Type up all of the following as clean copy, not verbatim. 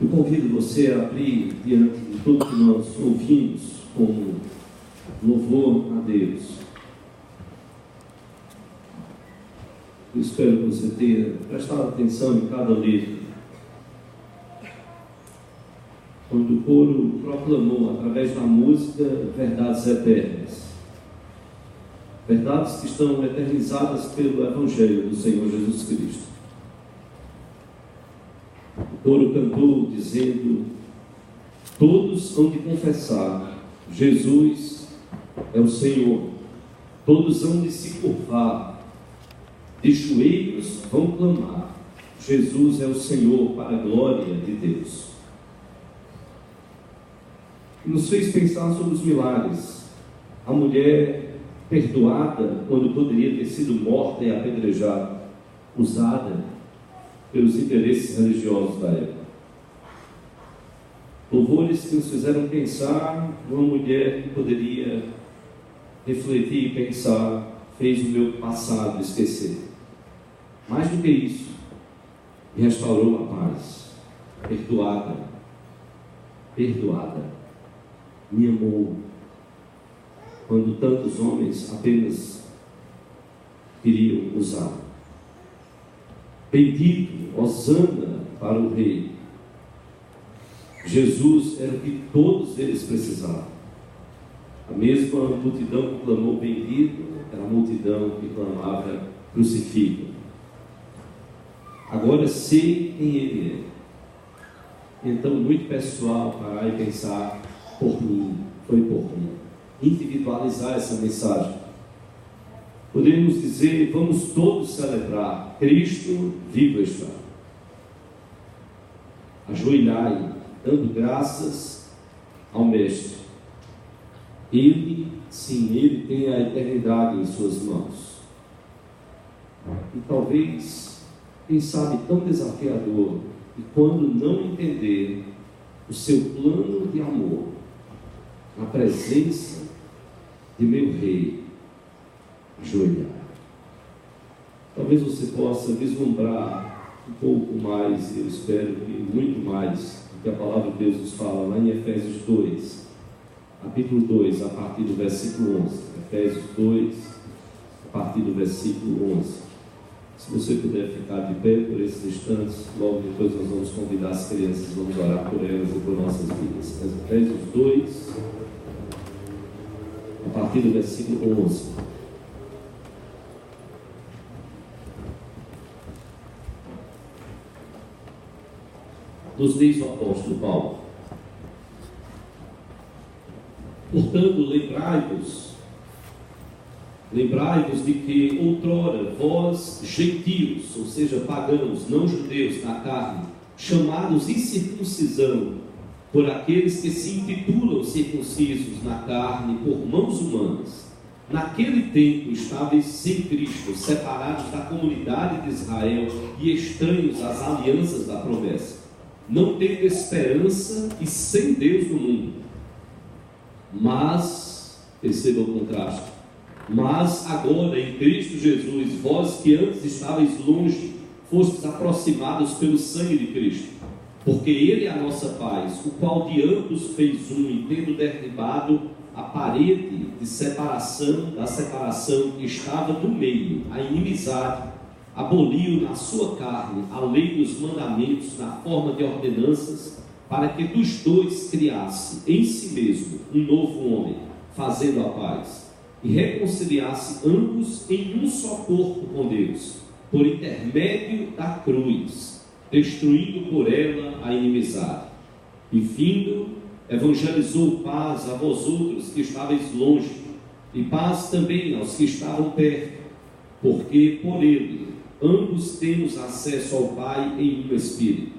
Eu convido você a abrir diante de tudo que nós ouvimos como louvor a Deus. Eu espero que você tenha prestado atenção em cada letra. Quando o coro proclamou, através da música, verdades eternas. Verdades que estão eternizadas pelo Evangelho do Senhor Jesus Cristo. O coro cantou dizendo: todos hão de confessar, Jesus é o Senhor. Todos hão de se curvar, de joelhos vão clamar, Jesus é o Senhor, para a glória de Deus. E nos fez pensar sobre os milagres. A mulher perdoada quando poderia ter sido morta e apedrejada, usada pelos interesses religiosos da época. Louvores que nos fizeram pensar numa mulher que poderia refletir e pensar: fez o meu passado esquecer. Mais do que isso, restaurou a paz. Perdoada, me amou, quando tantos homens apenas queriam usar. Bendito, hosana para o rei. Jesus era o que todos eles precisavam. A mesma multidão que clamou bendito era a multidão que clamava crucifica. Agora sei quem ele é. Então, muito pessoal parar e pensar: por mim, foi por mim. Individualizar essa mensagem. Podemos dizer: vamos todos celebrar, Cristo vivo está. Ajoelhai, dando graças ao Mestre. Ele, sim, Ele tem a eternidade em suas mãos. E talvez, quem sabe, tão desafiador, e quando não entender o seu plano de amor, na presença de meu Rei, ajoelhar. Talvez você possa vislumbrar um pouco mais, eu espero que muito mais, do que a palavra de Deus nos fala lá em Efésios 2, capítulo 2, a partir do versículo 11. Efésios 2, a partir do versículo 11. Se você puder ficar de pé por esses instantes, logo depois nós vamos convidar as crianças, vamos orar por elas e por nossas vidas. Efésios 2, a partir do versículo 11. Nos diz o apóstolo Paulo: portanto, lembrai-vos de que outrora vós, gentios, ou seja, pagãos, não judeus na carne, chamados incircuncisão por aqueles que se intitulam circuncisos na carne por mãos humanas, naquele tempo estáveis sem Cristo, separados da comunidade de Israel e estranhos às alianças da promessa, não tendo esperança e sem Deus no mundo. Mas, perceba o contraste, mas agora em Cristo Jesus, vós que antes estáveis longe, fostes aproximados pelo sangue de Cristo, porque Ele é a nossa paz, o qual de ambos fez um, e tendo derribado a parede de separação, da separação que estava no meio, a inimizade, aboliu na sua carne a lei dos mandamentos na forma de ordenanças, para que dos dois criasse em si mesmo um novo homem, fazendo a paz, e reconciliasse ambos em um só corpo com Deus, por intermédio da cruz, destruindo por ela a inimizade. E vindo, evangelizou paz a vós outros que estáveis longe, e paz também aos que estavam perto, porque por ele ambos temos acesso ao Pai em um Espírito.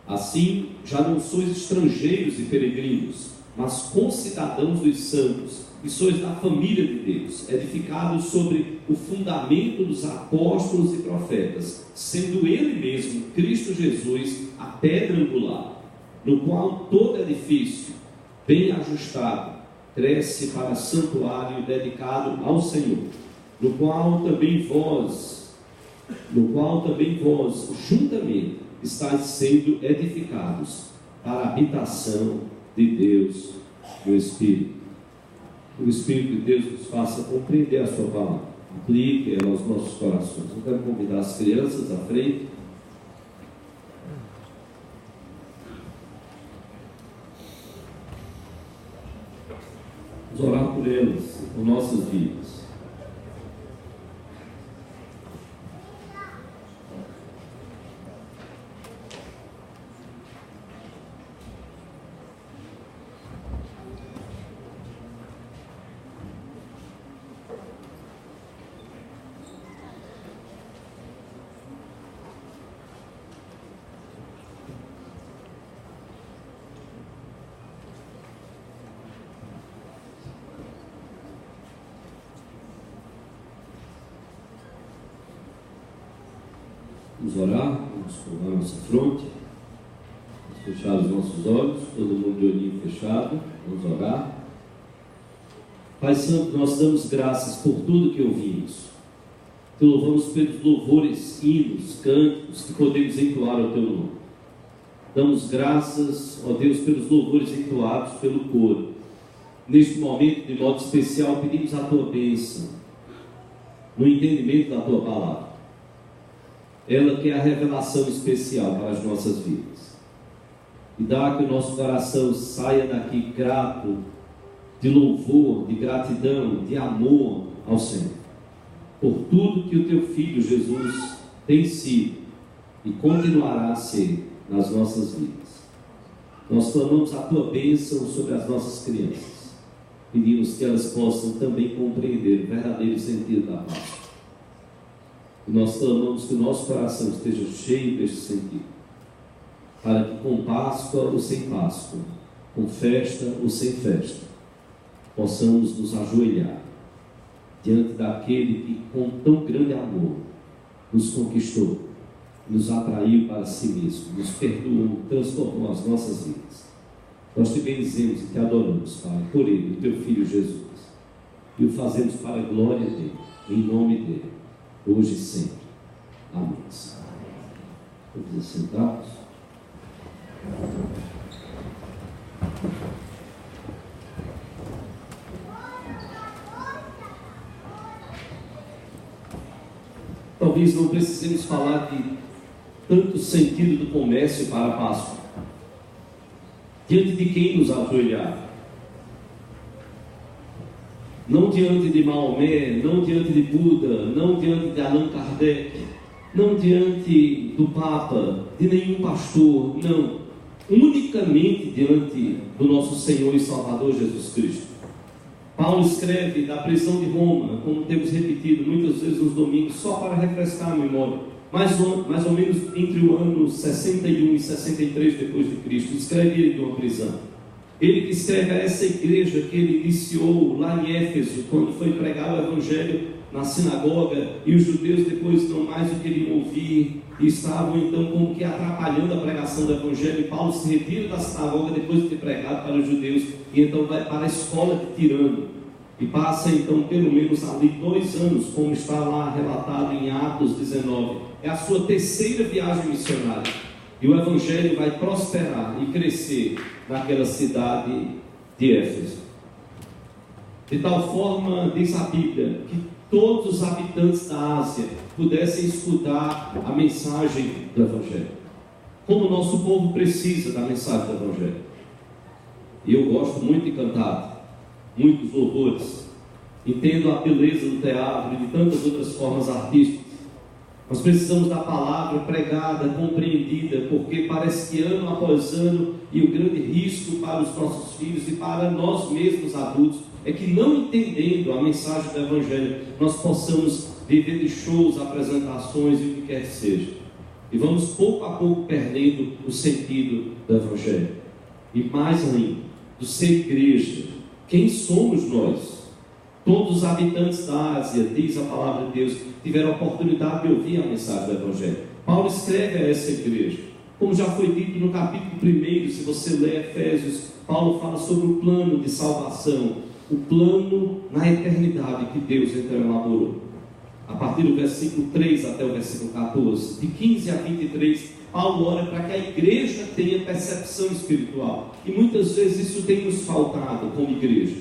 Assim, já não sois estrangeiros e peregrinos, mas concidadãos dos santos, e sois da família de Deus, edificados sobre o fundamento dos apóstolos e profetas, sendo Ele mesmo, Cristo Jesus, a pedra angular, no qual todo edifício, bem ajustado, cresce para santuário dedicado ao Senhor, no qual também vós, juntamente, estáis sendo edificados para a habitação de Deus no Espírito. O Espírito de Deus nos faça compreender a sua palavra, aplique ela aos nossos corações. Eu quero convidar as crianças à frente. Vamos orar por elas, por nossas vidas. Vamos orar, vamos curvar nossa fronte, vamos fechar os nossos olhos, todo mundo de olhinho fechado, vamos orar. Pai Santo, nós damos graças por tudo que ouvimos, te louvamos pelos louvores, hinos, cânticos que podemos entoar ao teu nome. Damos graças, ó Deus, pelos louvores entoados pelo coro. Neste momento, de modo especial, pedimos a tua bênção no entendimento da tua palavra. Ela que é a revelação especial para as nossas vidas. E dá que o nosso coração saia daqui grato, de louvor, de gratidão, de amor ao Senhor, por tudo que o teu Filho Jesus tem sido e continuará a ser nas nossas vidas. Nós clamamos a tua bênção sobre as nossas crianças. Pedimos que elas possam também compreender o verdadeiro sentido da Páscoa. E nós clamamos que o nosso coração esteja cheio deste sentido, para que com Páscoa ou sem Páscoa, com festa ou sem festa, possamos nos ajoelhar diante daquele que com tão grande amor nos conquistou, nos atraiu para si mesmo, nos perdoou, transformou as nossas vidas. Nós te bendizemos e te adoramos, Pai, por ele, o teu Filho Jesus, e o fazemos para a glória dele, em nome dele, hoje e sempre. Amém. Vamos sentar. Talvez não precisemos falar de tanto sentido do comércio para a Páscoa. Diante de quem nos ajoelhar? Não diante de Maomé, não diante de Buda, não diante de Allan Kardec, não diante do Papa, de nenhum pastor, não. Unicamente diante do nosso Senhor e Salvador Jesus Cristo. Paulo escreve da prisão de Roma, como temos repetido muitas vezes nos domingos, só para refrescar a memória, mais ou menos entre o ano 61 e 63 depois de Cristo, escreve ele de uma prisão. Ele que escreve a essa igreja que ele iniciou lá em Éfeso, quando foi pregar o Evangelho na sinagoga, e os judeus depois não mais o queriam ouvir, e estavam então como que atrapalhando a pregação do Evangelho, e Paulo se retira da sinagoga depois de ter pregado para os judeus, e então vai para a escola de Tirano, e passa então pelo menos ali 2 anos, como está lá relatado em Atos 19, é a sua terceira viagem missionária, e o Evangelho vai prosperar e crescer naquela cidade de Éfeso. De tal forma, diz a Bíblia, que todos os habitantes da Ásia pudessem escutar a mensagem do Evangelho. Como o nosso povo precisa da mensagem do Evangelho. E eu gosto muito de cantar, muitos louvores, entendo a beleza do teatro e de tantas outras formas artísticas. Nós precisamos da palavra pregada, compreendida, porque parece que ano após ano, e o grande risco para os nossos filhos e para nós mesmos adultos, é que não entendendo a mensagem do Evangelho, nós possamos viver de shows, apresentações e o que quer que seja. E vamos pouco a pouco perdendo o sentido do Evangelho. E mais ainda, do ser igreja. Quem somos nós? Todos os habitantes da Ásia, diz a palavra de Deus, tiveram a oportunidade de ouvir a mensagem do Evangelho. Paulo escreve a essa igreja. Como já foi dito no capítulo 1, se você ler Efésios, Paulo fala sobre o plano de salvação, o plano na eternidade que Deus então elaborou. a partir do versículo 3 até o versículo 14, de 15 a 23, Paulo ora para que a igreja tenha percepção espiritual. E muitas vezes isso tem nos faltado como igreja.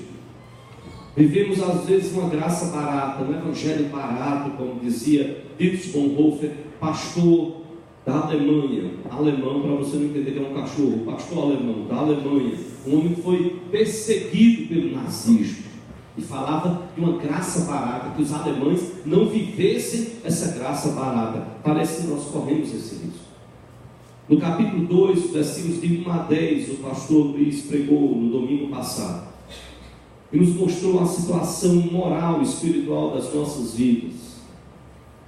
Vivemos às vezes uma graça barata, um evangelho barato, como dizia Dietrich Bonhoeffer, pastor da Alemanha, alemão, para você não entender que é um cachorro, pastor alemão da Alemanha, um homem que foi perseguido pelo nazismo, e falava de uma graça barata, que os alemães não vivessem essa graça barata. Parece que nós corremos esse risco. No capítulo 2, versículos de 1 a 10, o pastor Luiz pregou no domingo passado e nos mostrou a situação moral e espiritual das nossas vidas.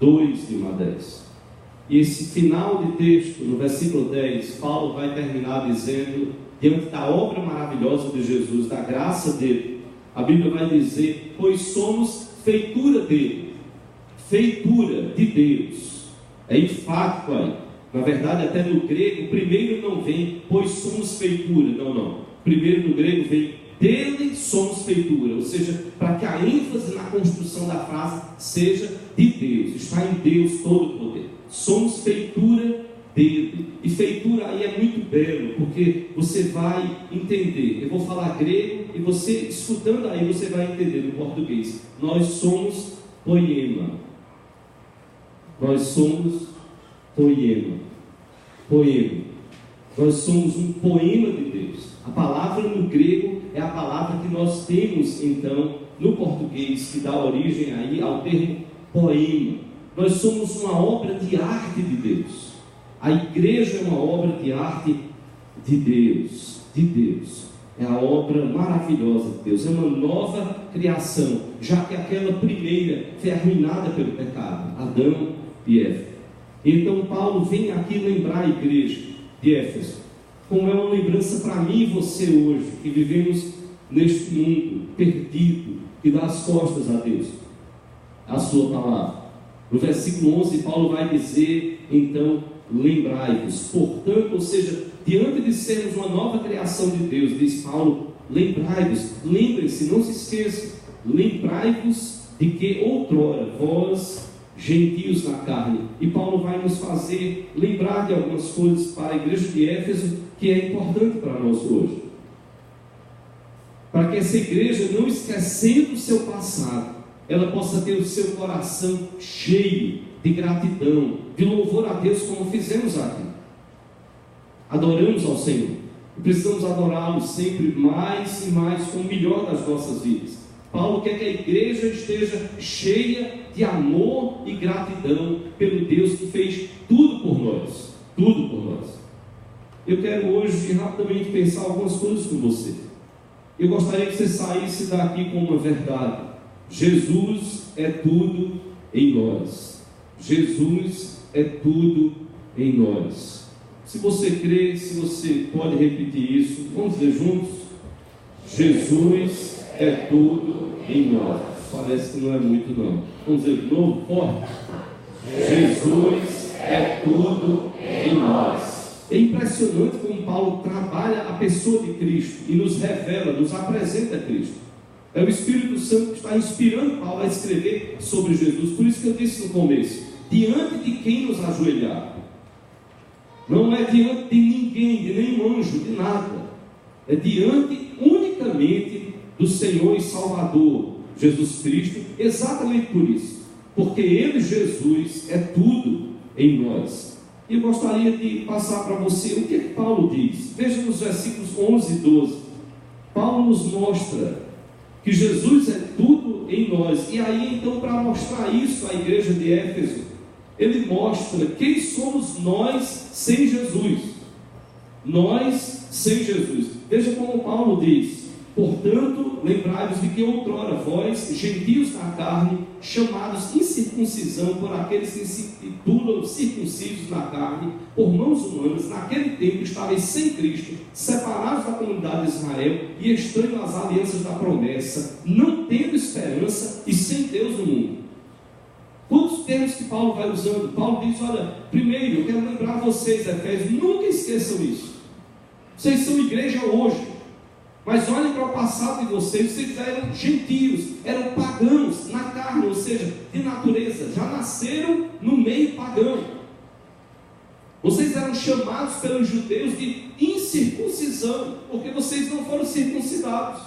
2 de 1 a 10. E esse final de texto, no versículo 10, Paulo vai terminar dizendo, diante da obra maravilhosa de Jesus, da graça dele, a Bíblia vai dizer, pois somos feitura dele, feitura de Deus. É enfático aí. Na verdade, até no grego, primeiro não vem, pois somos feitura. Não. Primeiro no grego vem, dele somos feitura. Ou seja, para que a ênfase na construção da frase seja de Deus. Está em Deus todo o poder. Somos feitura dele. E feitura aí é muito belo, porque você vai entender. Eu vou falar grego e você, escutando aí, você vai entender no português. Nós somos poema. Nós somos poema. Nós somos um poema de Deus. A palavra no grego é a palavra que nós temos, então, no português, que dá origem aí ao termo poema. Nós somos uma obra de arte de Deus. A igreja é uma obra de arte de Deus. É a obra maravilhosa de Deus. É uma nova criação, já que aquela primeira foi arruinada pelo pecado, Adão e Eva. Então Paulo vem aqui lembrar a igreja de Éfeso, como é uma lembrança para mim e você hoje, que vivemos neste mundo perdido, que dá as costas a Deus, a sua palavra. No versículo 11, Paulo vai dizer, então, lembrai-vos. Portanto, ou seja, diante de sermos uma nova criação de Deus, diz Paulo, lembrai-vos, lembrem-se, não se esqueçam, lembrai-vos de que outrora vós, gentios na carne. E Paulo vai nos fazer lembrar de algumas coisas para a igreja de Éfeso que é importante para nós hoje, para que essa igreja, não esquecendo o seu passado, ela possa ter o seu coração cheio de gratidão, de louvor a Deus, como fizemos aqui. Adoramos ao Senhor e precisamos adorá-lo sempre mais e mais, com o melhor das nossas vidas. Paulo quer que a igreja esteja cheia de amor e gratidão pelo Deus que fez tudo por nós. Tudo por nós. Eu quero hoje rapidamente pensar algumas coisas com você. Eu gostaria que você saísse daqui com uma verdade. Jesus é tudo em nós. Jesus é tudo em nós. Se você crê, se você pode repetir isso, vamos dizer juntos? Jesus é tudo em nós. Parece que não é muito não. Vamos dizer de novo, forte. Jesus é tudo em nós. É impressionante como Paulo trabalha a pessoa de Cristo e nos revela, nos apresenta Cristo. É o Espírito Santo que está inspirando Paulo a escrever sobre Jesus. Por isso que eu disse no começo, diante de quem nos ajoelhar. Não é diante de ninguém, de nenhum anjo, de nada. É diante unicamente do Senhor e Salvador Jesus Cristo, exatamente por isso, porque Ele, Jesus, é tudo em nós. E eu gostaria de passar para você o que Paulo diz. Veja nos versículos 11 e 12. Paulo nos mostra que Jesus é tudo em nós. E aí, então, para mostrar isso à igreja de Éfeso, ele mostra quem somos nós sem Jesus. Nós sem Jesus. Veja como Paulo diz: portanto, lembrai-vos de que outrora vós, gentios na carne, chamados incircuncisão por aqueles que se titulam circuncisos na carne, por mãos humanas, naquele tempo estáveis sem Cristo, separados da comunidade de Israel e estranhos às alianças da promessa, não tendo esperança e sem Deus no mundo. Quantos termos que Paulo vai usando? Paulo diz: olha, primeiro, eu quero lembrar vocês, Efésios, nunca esqueçam isso. Vocês são igreja hoje, mas olhem para o passado de vocês. Vocês eram gentios, eram pagãos na carne. carne, ou seja, de natureza, já nasceram no meio pagão. Vocês eram chamados pelos judeus de incircuncisão, porque vocês não foram circuncidados.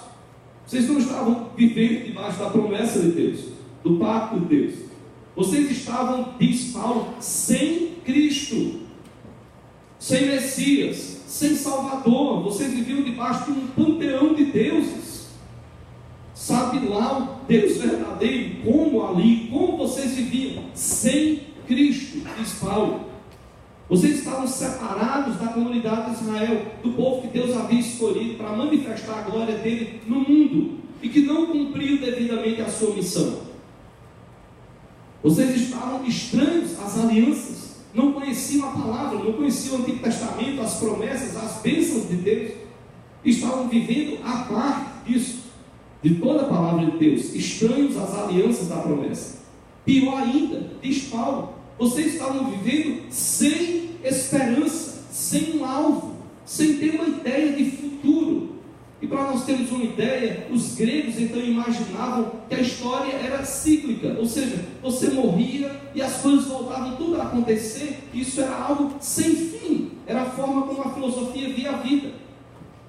Vocês não estavam vivendo debaixo da promessa de Deus, do pacto de Deus. Vocês estavam, diz Paulo, sem Cristo, sem Messias, sem Salvador. Vocês viviam debaixo de um panteão de deuses. Sabe lá o Deus verdadeiro, como vocês viviam sem Cristo, diz Paulo. Vocês estavam separados da comunidade de Israel, do povo que Deus havia escolhido para manifestar a glória dele no mundo, e que não cumpriu devidamente a sua missão. Vocês estavam estranhos às alianças, não conheciam a palavra, não conheciam o Antigo Testamento, as promessas, as bênçãos de Deus. Estavam vivendo a parte disso, de toda a palavra de Deus, estranhos às alianças da promessa. Pior ainda, diz Paulo, vocês estavam vivendo sem esperança, sem um alvo, sem ter uma ideia de futuro. E para nós termos uma ideia, os gregos então imaginavam que a história era cíclica, ou seja, você morria e as coisas voltavam tudo a acontecer. Isso era algo sem fim, era a forma como a filosofia via a vida.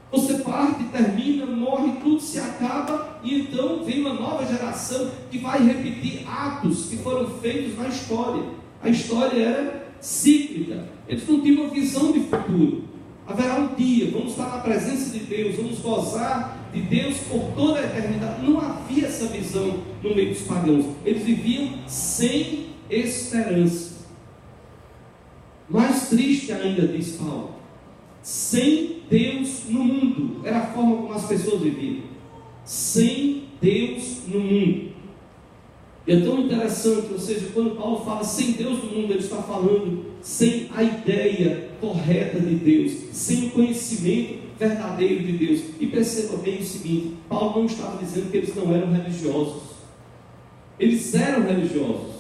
Você parte, termina, morre, tudo se acaba, e então vem uma nova geração que vai repetir atos que foram feitos na história. A história era cíclica, eles não tinham uma visão de futuro. Haverá um dia, vamos estar na presença de Deus, vamos gozar de Deus por toda a eternidade. Não havia essa visão no meio dos pagãos. Eles viviam sem esperança. Mais triste ainda, diz Paulo, sem Deus no mundo. Era a forma como as pessoas viviam. Sem Deus no mundo. E é tão interessante, ou seja, quando Paulo fala sem Deus no mundo, ele está falando sem a ideia correta de Deus, sem o conhecimento verdadeiro de Deus. E perceba bem o seguinte, Paulo não estava dizendo que eles não eram religiosos. Eles eram religiosos.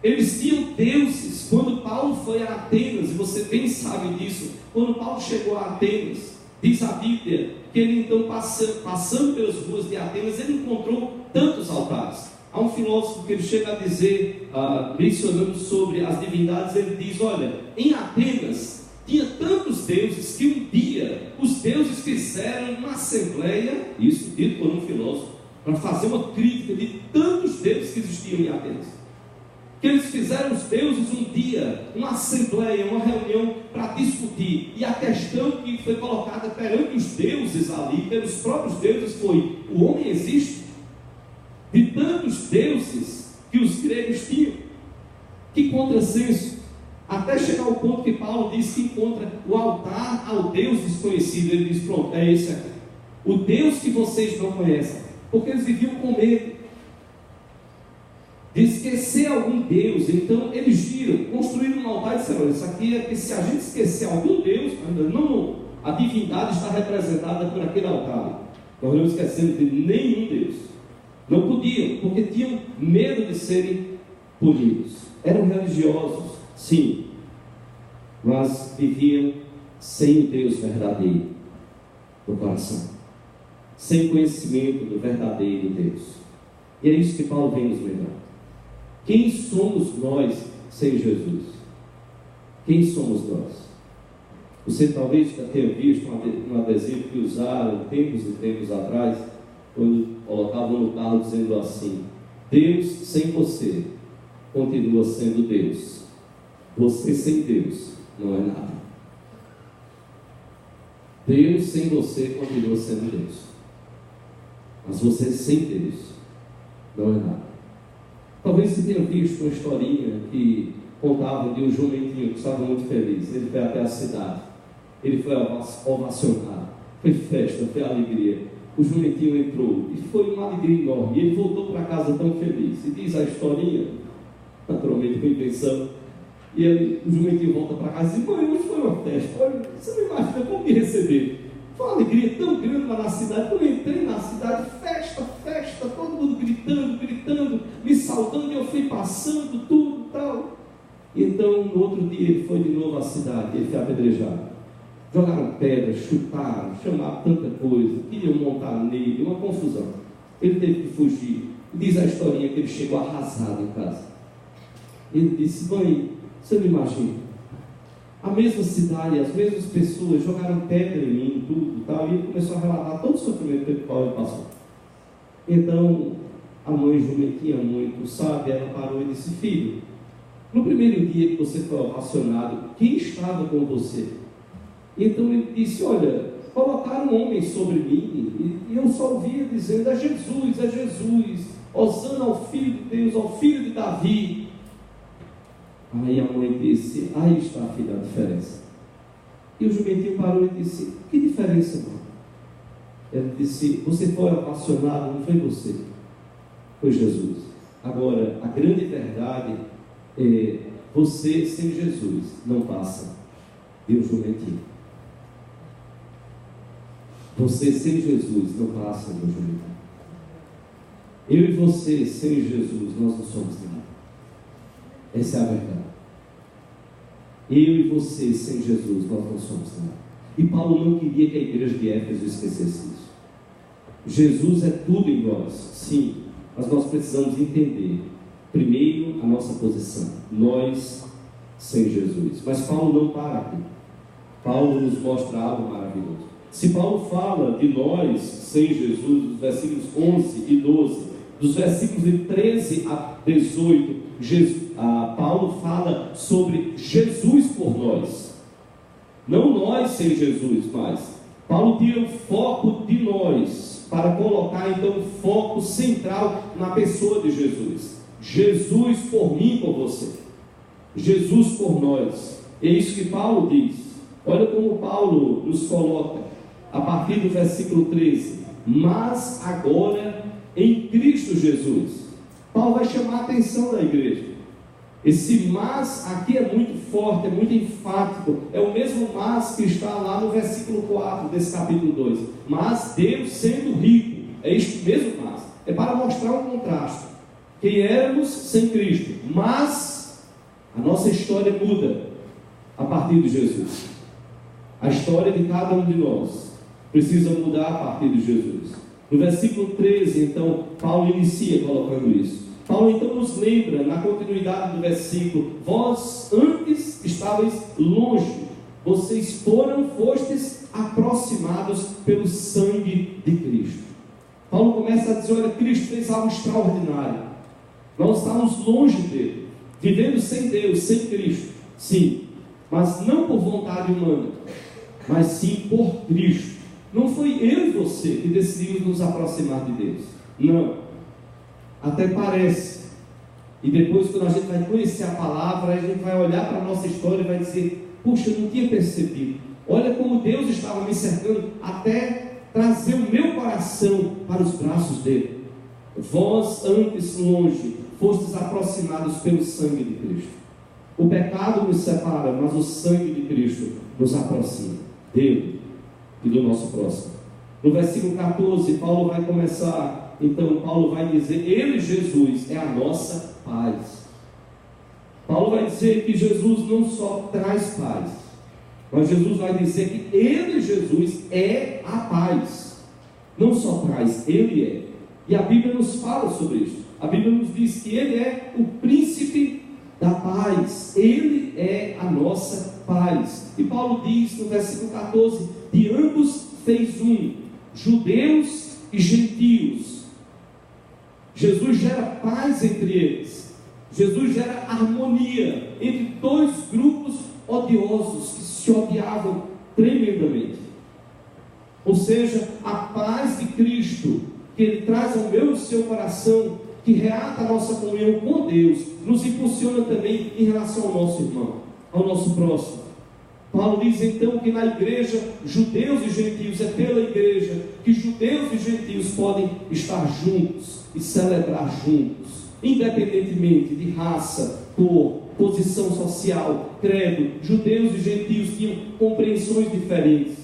Eles tinham deuses. Quando Paulo foi a Atenas, e você bem sabe disso, quando Paulo chegou a Atenas, diz a Bíblia que ele então passando pelas ruas de Atenas, ele encontrou tantos altares. Há um filósofo que ele chega a dizer, mencionando sobre as divindades, ele diz, olha, em Atenas tinha tantos deuses que um dia os deuses fizeram uma assembleia, isso dito por um filósofo, para fazer uma crítica de tantos deuses que existiam em Atenas. Que eles fizeram os deuses um dia, uma assembleia, uma reunião para discutir, e a questão que foi colocada perante os deuses ali, pelos próprios deuses, foi: o homem existe? De tantos deuses que os gregos tinham, que contrassenso, até chegar ao ponto que Paulo diz que encontra o altar ao Deus desconhecido. Ele diz: pronto, é esse aqui, o Deus que vocês não conhecem, porque eles viviam com medo de esquecer algum Deus. Então eles viram, construíram um altar e disseram: olha, isso aqui é que se a gente esquecer algum Deus, não, a divindade está representada por aquele altar, nós não esquecemos de nenhum Deus. Não podiam, porque tinham medo de serem punidos. Eram religiosos, sim, mas viviam sem o Deus verdadeiro no coração, sem conhecimento do verdadeiro Deus. E é isso que Paulo vem nos lembrar. Quem somos nós sem Jesus? Quem somos nós? Você talvez já tenha visto um adesivo que usaram tempos e tempos atrás, quando colocavam no carro dizendo assim: Deus sem você continua sendo Deus, você sem Deus não é nada. Deus sem você continua sendo Deus, mas você sem Deus não é nada. Talvez você tenha visto uma historinha que contava de um jumentinho que estava muito feliz. Ele foi até a cidade, ele foi ovacionado, foi festa, foi alegria. O jumentinho entrou e foi uma alegria enorme, e ele voltou para casa tão feliz. E diz a historinha, naturalmente com intenção, e o jumentinho volta para casa e diz: mãe, hoje foi uma festa, olha, você não imagina como me receber. Foi uma alegria tão grande lá na cidade. Quando eu entrei na cidade, festa, festa, todo mundo gritando, me saudando, e eu fui passando tudo e tal. E então no outro dia ele foi de novo à cidade, ele foi apedrejado. Jogaram pedras, chutaram, chamaram tanta coisa, queriam montar nele, uma confusão. Ele teve que fugir. Diz a historinha que ele chegou arrasado em casa. Ele disse: mãe, você não imagina, a mesma cidade, as mesmas pessoas jogaram pedra em mim, tudo tal, e ele começou a relatar todo o sofrimento pelo qual ele passou. Então a mãe jumentinha muito sábia, ela parou e disse: filho, no primeiro dia que você foi ovacionado, quem estava com você? Então ele disse: olha, colocaram um homem sobre mim, e eu só ouvia dizendo: é Jesus, hosana ao Filho de Deus, ao Filho de Davi. Aí a mãe disse: aí está, filha, a diferença. E o jumentinho parou e disse: que diferença, mãe? Ela disse: você foi apaixonado, não foi você, foi Jesus. Agora, a grande verdade é: você sem Jesus não passa. E o jumentinho: você sem Jesus não passa, meu jumentinho. Eu e você sem Jesus, nós não somos nada. Essa é a verdade. Eu e você sem Jesus, nós não somos nada. E Paulo não queria que a igreja de Éfeso esquecesse isso. Jesus é tudo em nós, sim, mas nós precisamos entender primeiro a nossa posição, nós sem Jesus. Mas Paulo não para aqui. Paulo nos mostra algo maravilhoso. Se Paulo fala de nós sem Jesus, dos versículos 11 e 12, dos versículos de 13 a 18, Paulo fala sobre Jesus por nós, não nós sem Jesus, mas Paulo tira o foco de nós para colocar então o foco central na pessoa de Jesus. Jesus por mim, por você, Jesus por nós. É isso que Paulo diz. Olha como Paulo nos coloca a partir do versículo 13: mas agora em Cristo Jesus. Paulo vai chamar a atenção da igreja. Esse mas aqui é muito forte, é muito enfático. É o mesmo mas que está lá no versículo 4 desse capítulo 2. Mas Deus sendo rico, é este mesmo mas. É para mostrar um contraste. Quem éramos sem Cristo, mas a nossa história muda a partir de Jesus. A história de cada um de nós precisa mudar a partir de Jesus. No versículo 13, então, Paulo inicia colocando isso. Paulo então nos lembra, na continuidade do versículo: vós antes estáveis longe, vocês fostes aproximados pelo sangue de Cristo. Paulo começa a dizer: olha, Cristo fez algo extraordinário. Nós estávamos longe dele, vivendo sem Deus, sem Cristo, sim, mas não por vontade humana, mas sim por Cristo. Não foi eu e você que decidimos nos aproximar de Deus, não. Até parece. E depois, quando a gente vai conhecer a palavra, a gente vai olhar para a nossa história e vai dizer: puxa, eu não tinha percebido. Olha como Deus estava me cercando até trazer o meu coração para os braços dele. Vós antes longe, fostes aproximados pelo sangue de Cristo. O pecado nos separa, mas o sangue de Cristo nos aproxima dele e do nosso próximo. No versículo 14, Paulo vai começar. Então Paulo vai dizer: ele, Jesus, é a nossa paz. Paulo vai dizer que Jesus não só traz paz, mas Jesus vai dizer que ele, Jesus, é a paz. Não só traz, ele é. E a Bíblia nos fala sobre isso. A Bíblia nos diz que ele é o príncipe da paz. Ele é a nossa paz. E Paulo diz no versículo 14: de ambos fez um, judeus e gentios. Jesus gera paz entre eles. Jesus gera harmonia entre dois grupos odiosos que se odiavam tremendamente. Ou seja, a paz de Cristo que Ele traz ao meu e ao seu coração, que reata a nossa comunhão com Deus, nos impulsiona também em relação ao nosso irmão, ao nosso próximo. Paulo diz então que na igreja, judeus e gentios, é pela igreja que judeus e gentios podem estar juntos e celebrar juntos, independentemente de raça, cor, posição social, credo. Judeus e gentios tinham compreensões diferentes,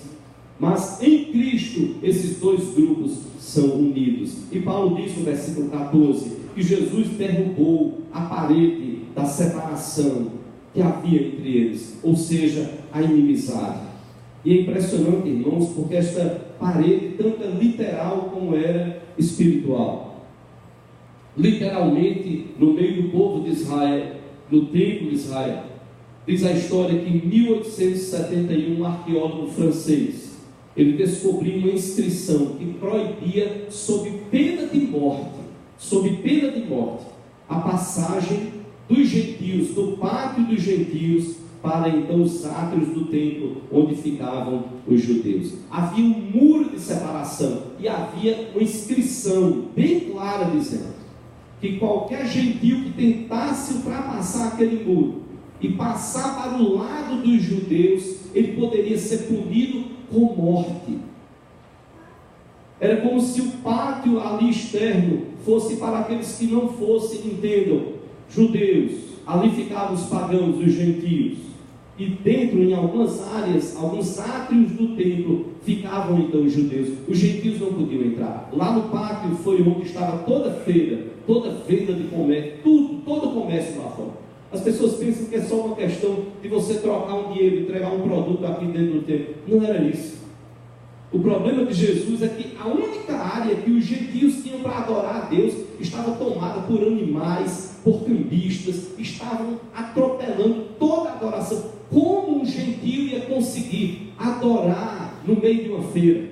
mas em Cristo esses dois grupos são unidos. E Paulo diz no versículo 14 que Jesus derrubou a parede da separação que havia entre eles, ou seja, a inimizade. E é impressionante, irmãos, porque esta parede, tanto é literal como era espiritual. literalmente no meio do povo de Israel, no templo de Israel. Diz a história que em 1871 um arqueólogo francês, ele descobriu uma inscrição que proibia, sob pena de morte, a passagem dos gentios, do pátio dos gentios, para então os átrios do templo, onde ficavam os judeus. Havia um muro de separação, e havia uma inscrição bem clara dizendo que qualquer gentio que tentasse ultrapassar aquele muro e passar para o lado dos judeus, ele poderia ser punido com morte. Era como se o pátio ali externo fosse para aqueles que não fossem, entendam, judeus. Ali ficavam os pagãos, os gentios. E dentro, em algumas áreas, alguns átrios do templo, ficavam então os judeus. Os gentios não podiam entrar. Lá no pátio foi onde estava toda venda de comércio, todo o comércio lá fora. As pessoas pensam que é só uma questão de você trocar um dinheiro, entregar um produto aqui dentro do templo. Não era isso. O problema de Jesus é que a única área que os gentios tinham para adorar a Deus estava tomada por animais, por cambistas, estavam atropelando toda a adoração. Como um gentio ia conseguir adorar no meio de uma feira?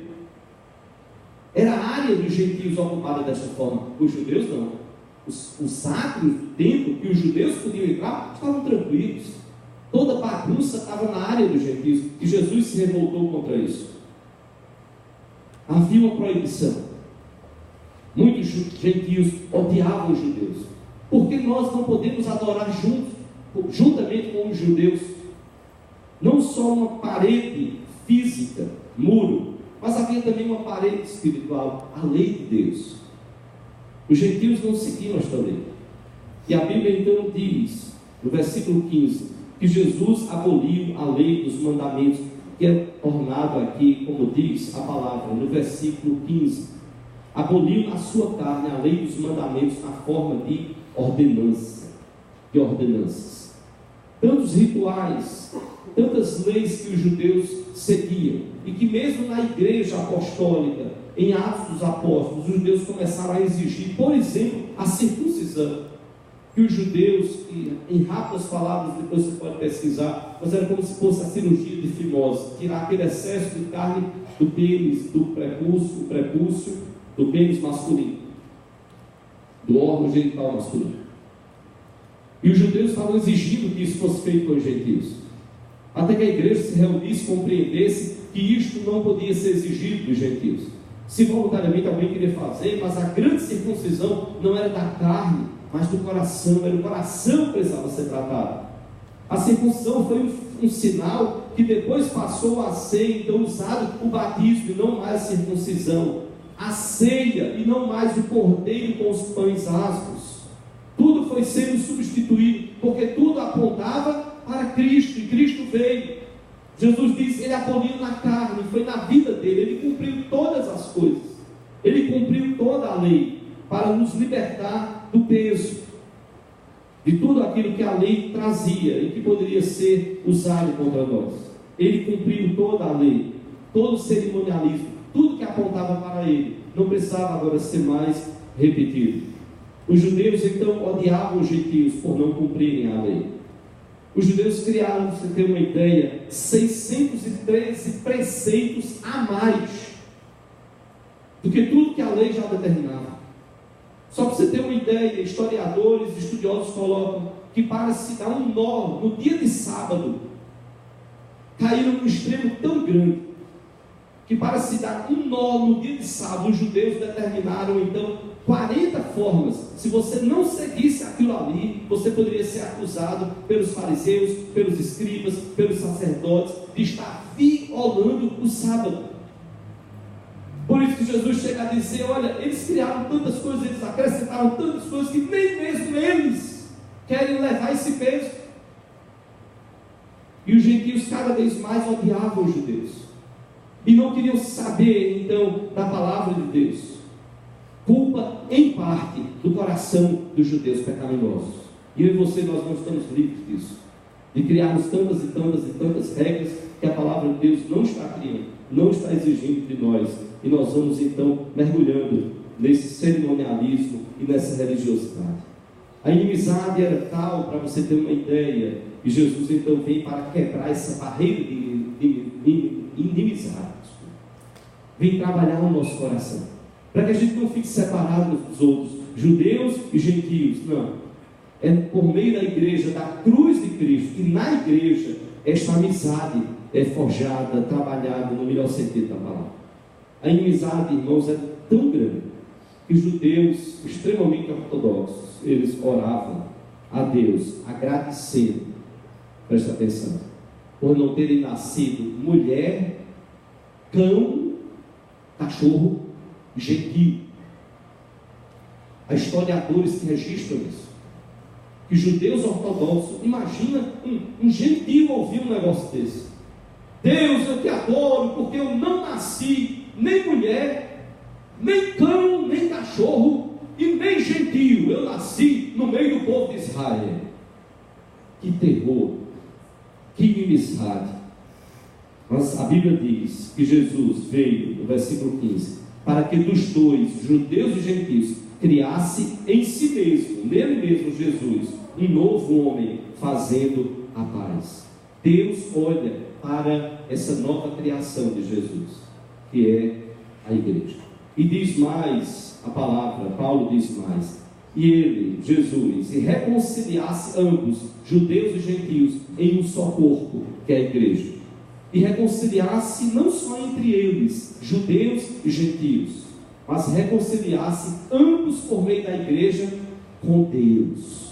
Era a área dos gentios ocupada dessa forma. Os judeus não. Os átrios do templo que os judeus podiam entrar estavam tranquilos. Toda bagunça estava na área dos gentios, e Jesus se revoltou contra isso. Havia uma proibição. Muitos gentios odiavam os judeus. Porque nós não podemos adorar juntamente com os judeus? Não só uma parede física, muro, mas havia também uma parede espiritual, a lei de Deus. Os gentios não seguiam esta lei. E a Bíblia então diz, no versículo 15, que Jesus aboliu a lei dos mandamentos, que é tornado aqui, como diz a palavra, no versículo 15, aboliu na sua carne a lei dos mandamentos na forma de ordenanças. Tantos rituais, tantas leis que os judeus seguiam, e que mesmo na igreja apostólica, em Atos dos Apóstolos, os judeus começaram a exigir, por exemplo, a circuncisão. Que os judeus, em rápidas palavras, depois você pode pesquisar, mas era como se fosse a cirurgia de fimose, tirar aquele excesso de carne do pênis, do prepúcio, do pênis masculino, do órgão genital masculino. E os judeus estavam exigindo que isso fosse feito com os gentios, até que a igreja se reunisse e compreendesse que isto não podia ser exigido dos gentios. Se voluntariamente alguém queria fazer, mas a grande circuncisão não era da carne, mas do coração. Era o coração que precisava ser tratado. A circuncisão foi um sinal que depois passou a ser então usado o batismo e não mais a circuncisão, a ceia e não mais o cordeiro com os pães asmos. Tudo foi sendo substituído, porque tudo apontava para Cristo, e Cristo veio. Jesus disse, ele aboliu na carne, foi na vida dele, ele cumpriu todas as coisas, ele cumpriu toda a lei, para nos libertar do peso, de tudo aquilo que a lei trazia, e que poderia ser usado contra nós. Ele cumpriu toda a lei, todo o cerimonialismo, tudo que apontava para ele, não precisava agora ser mais repetido. Os judeus então odiavam os gentios por não cumprirem a lei. Os judeus criaram, para você ter uma ideia, 613 preceitos a mais do que tudo que a lei já determinava. Só para você ter uma ideia, historiadores, estudiosos colocam que para se dar um nó no dia de sábado, caíram num extremo tão grande, que para se dar um nó no dia de sábado, os judeus determinaram então 40 formas. Se você não seguisse aquilo ali, você poderia ser acusado pelos fariseus, pelos escribas, pelos sacerdotes, de estar violando o sábado. Por isso que Jesus chega a dizer, olha, eles criaram tantas coisas, eles acrescentaram tantas coisas, que nem mesmo eles querem levar esse peso. E os gentios cada vez mais odiavam os judeus, e não queriam saber então da palavra de Deus. Culpa em parte do coração dos judeus pecaminosos. E eu e você, nós não estamos livres disso, de criarmos tantas e tantas regras que a palavra de Deus não está criando, não está exigindo de nós. E nós vamos então mergulhando nesse cerimonialismo e nessa religiosidade. A inimizade era tal, para você ter uma ideia, e Jesus então vem para quebrar essa barreira de inimizade. Vem trabalhar no nosso coração, para que a gente não fique separado dos outros, judeus e gentios. Não, é por meio da igreja, da cruz de Cristo, e na igreja esta amizade é forjada, trabalhada no melhor sentido da palavra. A inimizade, irmãos, é tão grande que os judeus extremamente ortodoxos, eles oravam a Deus agradecendo, presta atenção, por não terem nascido mulher, cão, cachorro, gentio. Há historiadores que registram isso, que judeus ortodoxos, imagina um gentio ouvir um negócio desse: Deus, eu te adoro porque eu não nasci nem mulher, nem cão, nem cachorro e nem gentio, eu nasci no meio do povo de Israel. Que terror, que inimizade. Mas a Bíblia diz que Jesus veio, no versículo 15, para que dos dois, judeus e gentios, criasse em si mesmo, nele mesmo Jesus, um novo homem, fazendo a paz. Deus olha para essa nova criação de Jesus, que é a igreja. E diz mais a palavra, Paulo diz mais: e ele, Jesus, se reconciliasse ambos, judeus e gentios, em um só corpo, que é a igreja. E reconciliasse não só entre eles, judeus e gentios, mas reconciliasse ambos por meio da igreja com Deus.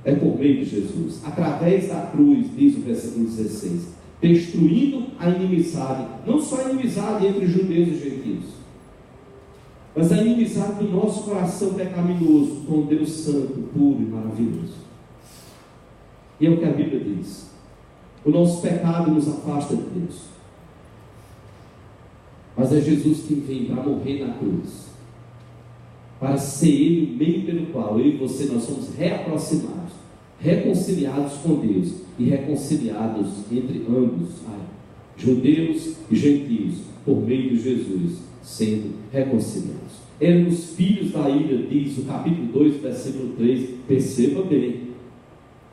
É por meio de Jesus, através da cruz, diz o versículo 16, destruindo a inimizade, não só a inimizade entre judeus e gentios, mas a inimizade do nosso coração pecaminoso com Deus santo, puro e maravilhoso. E é o que a Bíblia diz: o nosso pecado nos afasta de Deus, mas é Jesus que vem para morrer na cruz, para ser Ele o meio pelo qual eu e você, nós somos reaproximados, reconciliados com Deus e reconciliados entre ambos, judeus e gentios, por meio de Jesus, sendo reconciliados. Éramos filhos da ira, diz o capítulo 2, versículo 3, perceba bem,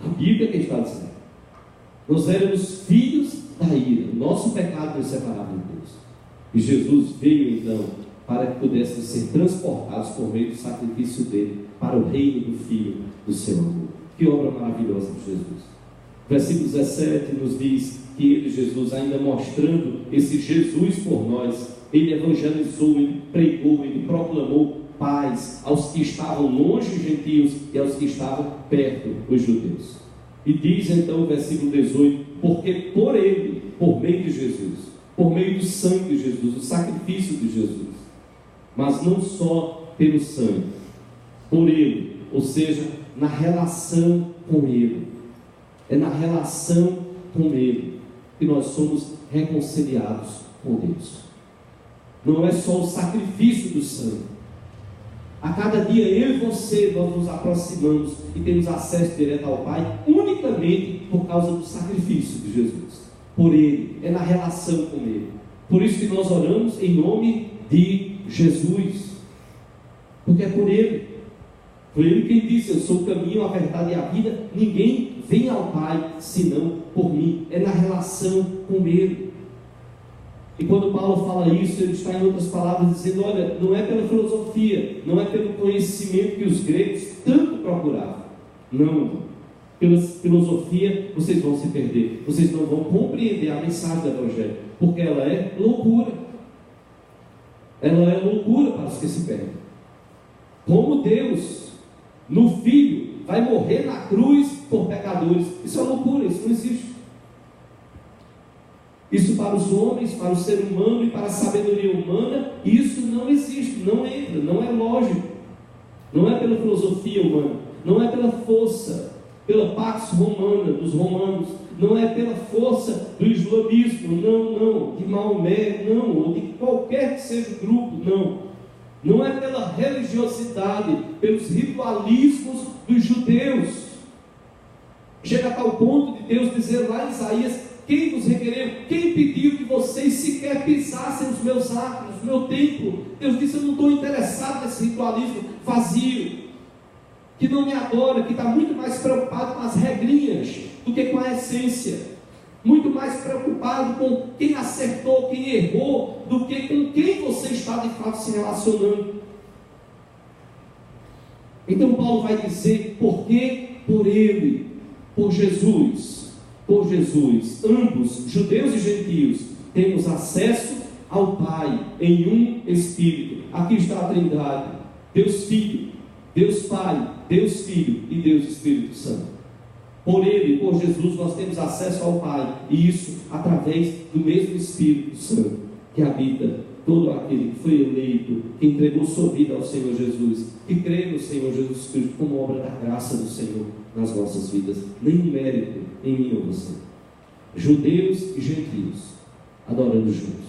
a Bíblia que está dizendo. Nós éramos filhos da ira, nosso pecado nos separava de Deus. E Jesus veio então para que pudéssemos ser transportados por meio do sacrifício dele para o reino do Filho do seu amor. Que obra maravilhosa de Jesus. Versículo 17 nos diz que ele, Jesus, ainda mostrando esse Jesus por nós, ele evangelizou, ele pregou, ele proclamou paz aos que estavam longe, os gentios, e aos que estavam perto, os judeus. E diz então o versículo 18: porque por ele, por meio de Jesus, por meio do sangue de Jesus, do sacrifício de Jesus, mas não só pelo sangue, por ele, ou seja, na relação com ele, é na relação com ele que nós somos reconciliados com Deus. Não é só o sacrifício do sangue. A cada dia eu e você, nós nos aproximamos e temos acesso direto ao Pai unicamente por causa do sacrifício de Jesus. Por ele, é na relação com ele. Por isso que nós oramos em nome de Jesus, porque é por ele. Foi ele quem disse: eu sou o caminho, a verdade e a vida, ninguém vem ao Pai senão por mim. É na relação com ele. E quando Paulo fala isso, ele está, em outras palavras, dizendo: olha, não é pela filosofia, não é pelo conhecimento que os gregos tanto procuravam. Não, pela filosofia vocês vão se perder, vocês não vão compreender a mensagem do Evangelho, porque ela é loucura. Ela é loucura para os que se perdem. Como Deus, no Filho, vai morrer na cruz por pecadores, isso é loucura, isso não existe. Isso para os homens, para o ser humano e para a sabedoria humana, isso não existe, não entra, não é lógico. Não é pela filosofia humana, não é pela força, pela pax romana dos romanos, não é pela força do islamismo, não, de Maomé, não, ou de qualquer que seja o grupo, não é pela religiosidade, pelos ritualismos dos judeus. Chega a tal ponto de Deus dizer lá em Isaías Quem vos requereu? Quem pediu que vocês sequer pisassem os meus átrios, o meu templo? Deus disse: eu não estou interessado nesse ritualismo vazio, que não me adora, que está muito mais preocupado com as regrinhas do que com a essência, muito mais preocupado com quem acertou, quem errou, do que com quem você está de fato se relacionando. Então Paulo vai dizer: porque por Ele, por Jesus, ambos, judeus e gentios, temos acesso ao Pai em um Espírito. Aqui está a Trindade: Deus Filho, Deus Pai, Deus Filho e Deus Espírito Santo. Por Ele, por Jesus, nós temos acesso ao Pai, e isso através do mesmo Espírito Santo que habita todo aquele que foi eleito, que entregou sua vida ao Senhor Jesus, que crê no Senhor Jesus Cristo como obra da graça do Senhor nas nossas vidas. Nenhum mérito em mim ou você. Judeus e gentios adorando juntos.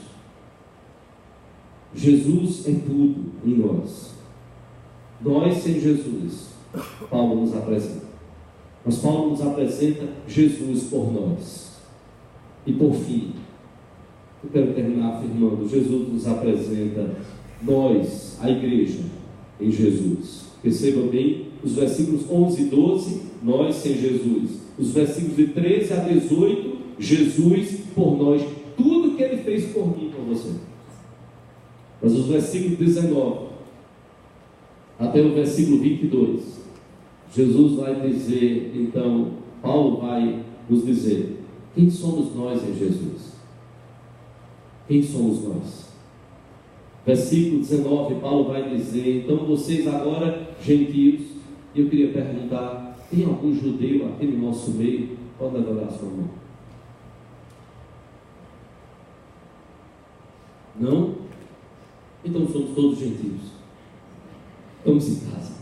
Jesus é tudo em nós. Nós sem Jesus, Paulo nos apresenta. Mas Paulo nos apresenta Jesus por nós. E por fim, eu quero terminar afirmando: Jesus nos apresenta nós, a igreja, em Jesus. Perceba bem os versículos 11 e 12, nós sem Jesus. Os versículos de 13 a 18, Jesus por nós. Tudo que Ele fez por mim e por você. Mas os versículos 19 até o versículo 22, Jesus vai dizer, então, Paulo vai nos dizer: quem somos nós em Jesus? Quem somos nós? Versículo 19, Paulo vai dizer: então vocês agora, gentios, eu queria perguntar, tem algum judeu aqui no nosso meio? Pode levantar a sua mão. Não? Então somos todos gentios. Estamos em casa.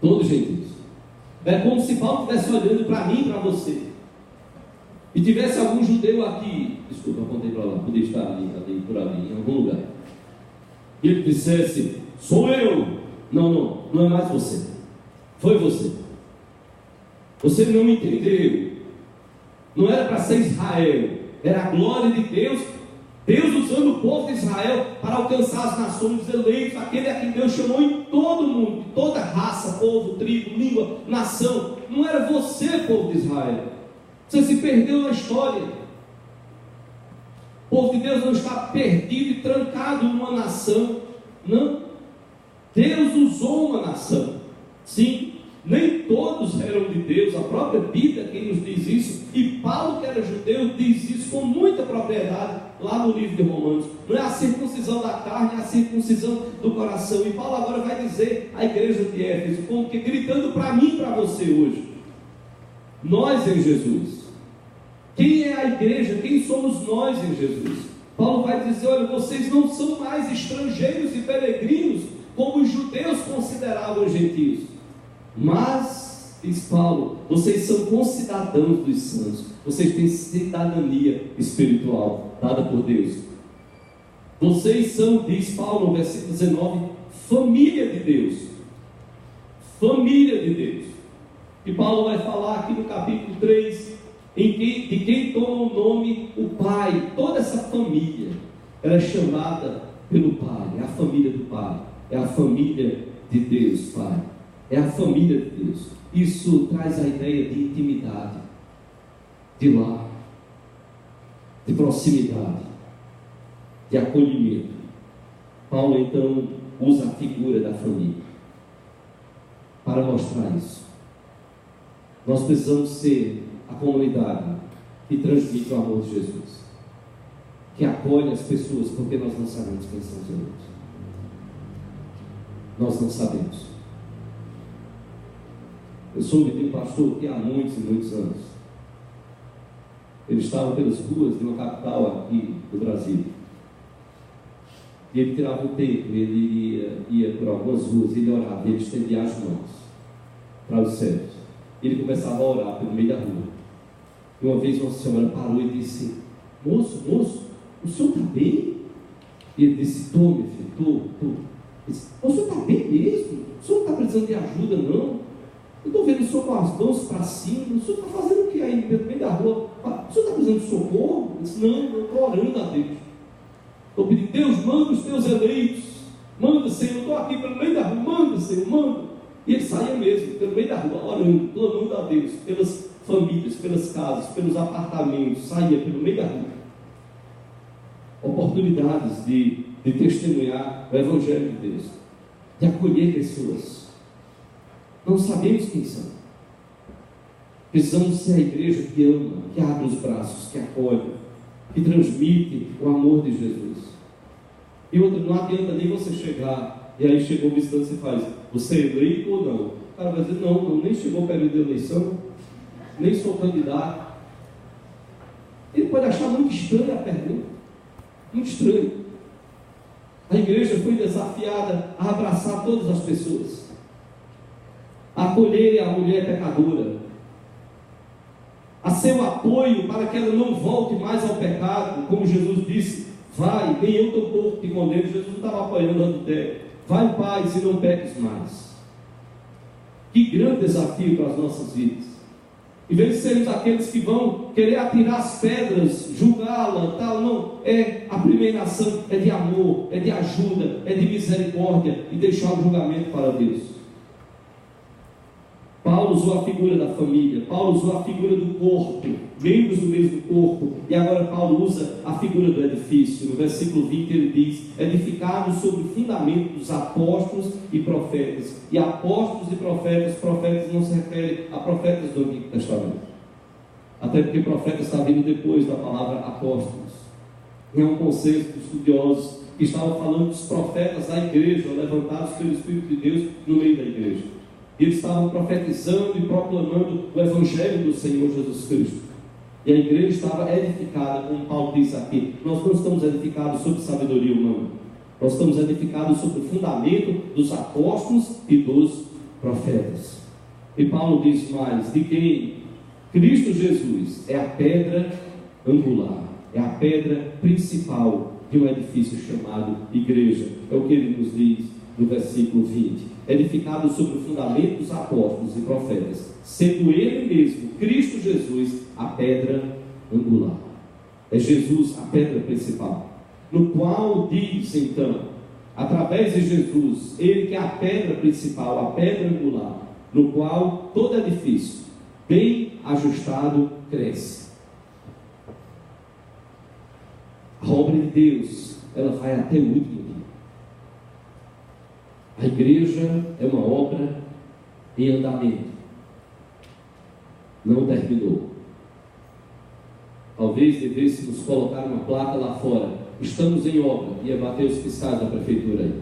Todos gentios. É como se Paulo estivesse olhando para mim e para você, e tivesse algum judeu aqui, desculpa, apontei para lá, podia estar ali, por ali, em algum lugar, e ele dissesse: sou eu. Não é mais você. Foi você. Você não me entendeu. Não era para ser Israel, era a glória de Deus. Deus usando o povo de Israel para alcançar as nações, os eleitos, aquele a quem Deus chamou em todo mundo, toda raça, povo, tribo, língua, nação. Não era você, povo de Israel. Você se perdeu na história. O povo de Deus não está perdido e trancado em uma nação. Não. Deus usou uma nação. Sim, nem todos eram de Deus. A própria Bíblia quem nos diz isso. E Paulo, que era judeu, diz isso com muita propriedade lá no livro de Romanos. Não é a circuncisão da carne, é a circuncisão do coração. E Paulo agora vai dizer à igreja de Éfeso, como que gritando para mim e para você hoje: nós em Jesus. Quem é a igreja? Quem somos nós em Jesus? Paulo vai dizer: olha, vocês não são mais estrangeiros e peregrinos como os judeus consideravam os gentios, mas, diz Paulo, vocês são concidadãos dos santos. Vocês têm cidadania espiritual dada por Deus. Vocês são, diz Paulo no versículo 19, família de Deus. Família de Deus. E Paulo vai falar aqui no capítulo 3, de quem toma o nome o Pai. Toda essa família, ela é chamada pelo Pai. É a família do Pai. É a família de Deus, Pai. É a família de Deus. Isso traz a ideia de intimidade, de lar, de proximidade, de acolhimento. Paulo então usa a figura da família para mostrar isso. Nós precisamos ser a comunidade que transmite o amor de Jesus, que acolhe as pessoas, porque nós não sabemos quem são os outros. Nós não sabemos. Eu soube de um pastor que há muitos e muitos anos, ele estava pelas ruas de uma capital aqui do Brasil, e ele tirava um tempo, ele ia por algumas ruas, ele orava, ele estendia as mãos para os céus, e ele começava a orar pelo meio da rua. E uma vez uma senhora parou e disse: moço, o senhor está bem? E ele disse: estou, meu filho, estou. O senhor está bem mesmo? O senhor não está precisando de ajuda, não? Eu estou vendo o senhor com as mãos para cima. O senhor está fazendo o que aí no pelo meio da rua, fala, o senhor está precisando de socorro? Eu disse, não, eu estou orando a Deus. Estou pedindo, Deus, manda os teus eleitos. Manda, Senhor, eu estou aqui pelo meio da rua, manda, Senhor, manda. E ele saía mesmo, pelo meio da rua, orando, clamando a Deus, pelas famílias, pelas casas, pelos apartamentos, saía pelo meio da rua. Oportunidades de testemunhar o Evangelho de Deus, de acolher pessoas. Não sabemos quem são. Precisamos ser a igreja que ama, que abre os braços, que acolhe, que transmite o amor de Jesus. E outra, não adianta nem você chegar, e aí chegou o visitante, você faz, você é eleito ou não? O cara vai dizer, não, nem chegou o período de eleição, nem sou candidato. Ele pode achar muito estranha a pergunta, muito estranho. A igreja foi desafiada a abraçar todas as pessoas, a acolher a mulher pecadora, a ser o apoio para que ela não volte mais ao pecado, como Jesus disse, vai, nem eu tampouco te condeno. Jesus não estava apoiando o adultério. Vai em paz e não peques mais. Que grande desafio para as nossas vidas. Em vez de sermos aqueles que vão querer atirar as pedras, julgá-la, tal, não, é a primeira ação, é de amor, é de ajuda, é de misericórdia, e deixar o julgamento para Deus. Paulo usou a figura da família, Paulo usou a figura do corpo, membros do mesmo corpo, e agora Paulo usa a figura do edifício. No versículo 20 ele diz, edificado sobre o fundamento dos apóstolos e profetas. E apóstolos e profetas não se referem a profetas do Antigo Testamento, até porque profeta está vindo depois da palavra apóstolos. É um conceito dos estudiosos que estavam falando dos profetas da igreja, levantados pelo Espírito de Deus no meio da igreja. Eles estavam profetizando e proclamando o Evangelho do Senhor Jesus Cristo. E a igreja estava edificada, como Paulo diz aqui. Nós não estamos edificados sobre sabedoria humana. Nós estamos edificados sobre o fundamento dos apóstolos e dos profetas. E Paulo diz mais, de quem Cristo Jesus é a pedra angular, é a pedra principal de um edifício chamado igreja. É o que ele nos diz no versículo 20. Edificado sobre o fundamento dos apóstolos e profetas, sendo ele mesmo, Cristo Jesus, a pedra angular. É Jesus a pedra principal, no qual diz então, através de Jesus, ele que é a pedra principal, a pedra angular, no qual todo edifício bem ajustado cresce. A obra de Deus, ela vai até o último dia. A igreja é uma obra em andamento. Não terminou. Talvez devêssemos colocar uma placa lá fora. Estamos em obra. E bater os fiscais da prefeitura aí.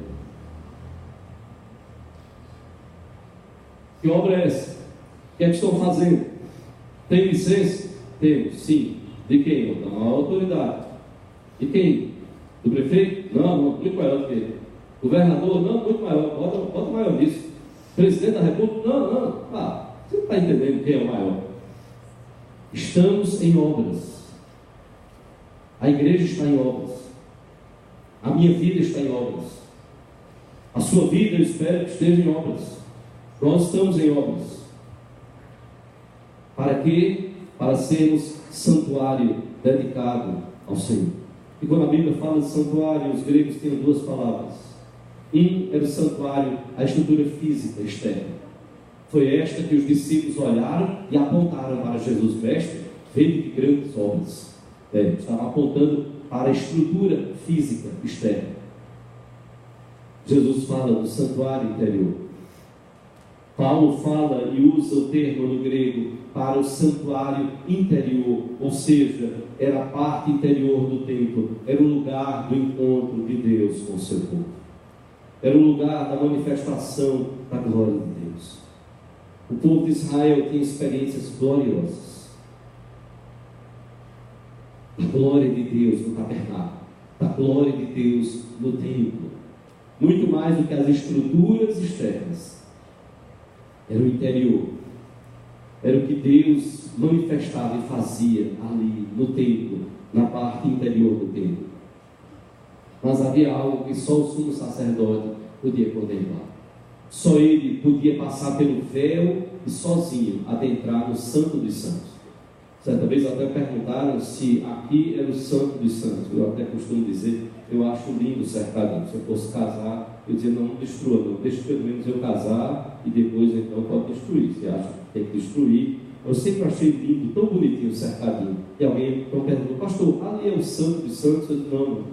Que obra é essa? O que é que estão fazendo? Tem licença? Temos, sim. De quem? Da maior autoridade. De quem? Do prefeito? Não, muito maior do que ele. Governador? Não, muito maior. Bota maior nisso. Presidente da República? Não. Você não está entendendo quem é o maior. Estamos em obras. A igreja está em obras. A minha vida está em obras. A sua vida, eu espero que esteja em obras. Nós estamos em obras. Para quê? Para sermos santuário dedicado ao Senhor. E quando a Bíblia fala de santuário, os gregos têm duas palavras. Era o santuário, a estrutura física externa. Foi esta que os discípulos olharam e apontaram para Jesus. Mestre, veja que grandes obras. Estavam apontando para a estrutura física externa. Jesus fala do santuário interior. Paulo fala e usa o termo no grego para o santuário interior, ou seja, era a parte interior do templo, era o lugar do encontro de Deus com o seu povo, era o lugar da manifestação da glória de Deus. O povo de Israel tinha experiências gloriosas da glória de Deus no tabernáculo, da glória de Deus no templo, muito mais do que as estruturas externas. Era o interior, era o que Deus manifestava e fazia ali no templo, na parte interior do templo. Mas havia algo que só o sumo sacerdote podia contemplar. Só ele podia passar pelo véu e sozinho adentrar no Santo dos Santos. Certa vez até perguntaram se aqui era o Santo dos Santos. Eu até costumo dizer, eu acho lindo o cercadinho. Se eu fosse casar, eu dizia, não destrua, não, deixa pelo menos eu casar e depois então pode destruir. Se acha que tem que destruir. Eu sempre achei lindo, tão bonitinho o cercadinho. E alguém então perguntou, pastor, ali é o Santo dos Santos? Eu disse, não.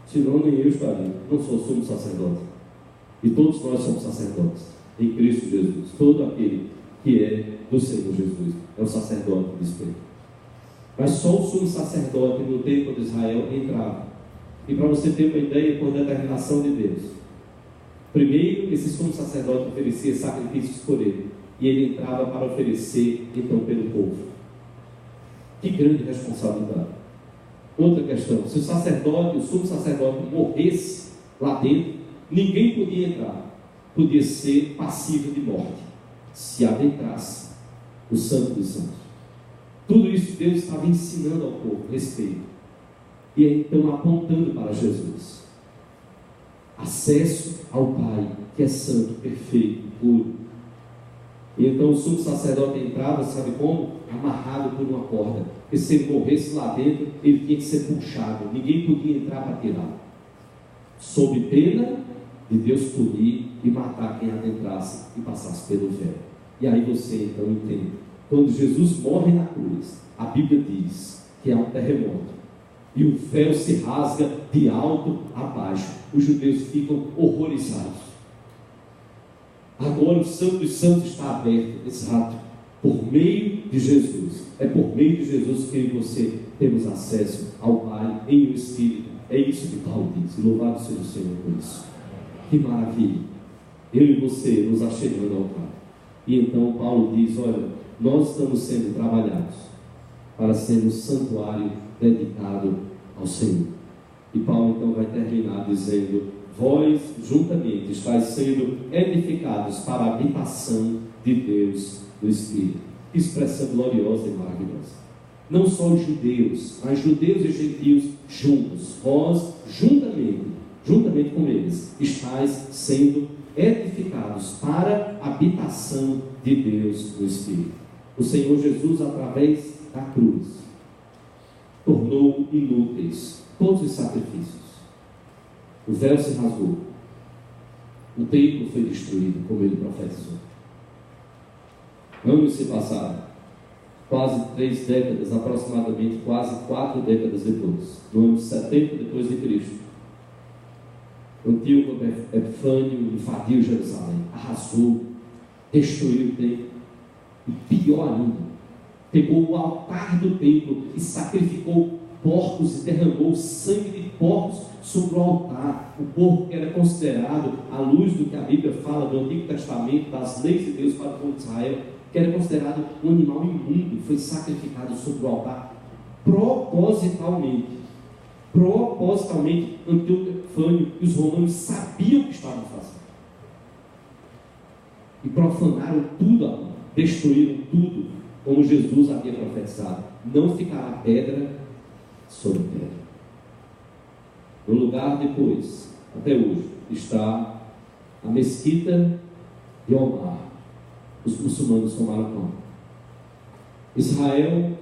Senão nem eu estaria. Não sou sumo sacerdote. E todos nós somos sacerdotes em Cristo Jesus. Todo aquele que é do Senhor Jesus é o sacerdote do Espírito. Mas só o sumo sacerdote no templo de Israel entrava. E para você ter uma ideia, por determinação de Deus, primeiro esse sumo sacerdote oferecia sacrifícios por ele, e ele entrava para oferecer então pelo povo. Que grande responsabilidade. Outra questão, se o sacerdote, o sumo sacerdote morresse lá dentro, ninguém podia entrar, podia ser passível de morte se adentrasse o Santo dos Santos. Tudo isso Deus estava ensinando ao povo, respeito, e então apontando para Jesus, acesso ao Pai, que é santo, perfeito, puro. E então o sumo sacerdote entrava, sabe como? Amarrado por uma corda, porque se ele morresse lá dentro, ele tinha que ser puxado, ninguém podia entrar para tirá-lo, sob pena de Deus punir e matar quem adentrasse e passasse pelo véu. E aí você então entende, quando Jesus morre na cruz, a Bíblia diz que há um terremoto, e o véu se rasga de alto a baixo, os judeus ficam horrorizados. Agora o Santo dos Santos está aberto, exato, por meio de Jesus. É por meio de Jesus que eu e você temos acesso ao Pai em um Espírito. É isso que Paulo diz, louvado seja o Senhor por isso. Que maravilha, eu e você nos achegando ao Pai. E então Paulo diz, olha, nós estamos sendo trabalhados para ser um santuário dedicado ao Senhor. E Paulo então vai terminar dizendo, vós juntamente estáis sendo edificados para a habitação de Deus no Espírito. Que expressão gloriosa e maravilhosa. Não só os judeus, mas judeus e gentios juntos, vós juntamente com eles, estáis sendo edificados para a habitação de Deus no Espírito. O Senhor Jesus, através da cruz, tornou inúteis todos os sacrifícios. O véu se rasgou, o templo foi destruído, como ele profetizou. Anos se passaram, quase 3 décadas, aproximadamente quase 4 décadas depois, no ano 70 depois de Cristo, Antíoco Epifânio invadiu Jerusalém, arrasou, destruiu o templo, e pior ainda, pegou o altar do templo e sacrificou porcos e derramou sangue de porcos sobre o altar. O porco que era considerado, à luz do que a Bíblia fala do Antigo Testamento, das leis de Deus para o povo de Israel, que era considerado um animal imundo, foi sacrificado sobre o altar propositalmente. Antíoco Epifânio e os romanos sabiam o que estavam fazendo e profanaram tudo ali, destruíram tudo, como Jesus havia profetizado. Não ficará pedra sobre pedra. No lugar depois, até hoje, está a mesquita de Omar. Os muçulmanos tomaram conta. Israel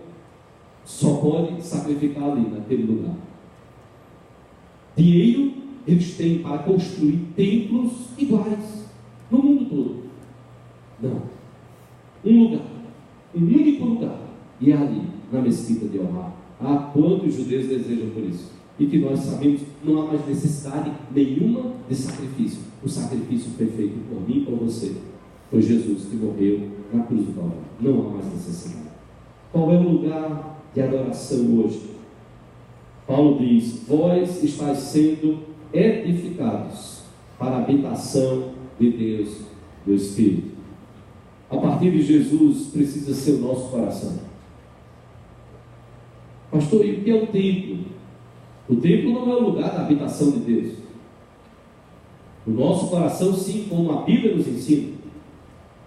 só pode sacrificar ali, naquele lugar. Dinheiro eles têm para construir templos iguais no mundo todo. Não. Um lugar, um único lugar, e é ali, na mesquita de Omar. Ah, quantos judeus desejam por isso? E que nós sabemos, não há mais necessidade nenhuma de sacrifício. O sacrifício foi feito por mim e por você. Foi Jesus que morreu na cruz do Calvário. Não há mais necessidade. Qual é o lugar de adoração hoje? Paulo diz, vós estáis sendo edificados para a habitação de Deus do Espírito. A partir de Jesus precisa ser o nosso coração. Pastor, e o que é o templo? O templo não é o lugar da habitação de Deus. O nosso coração, sim, como a Bíblia nos ensina.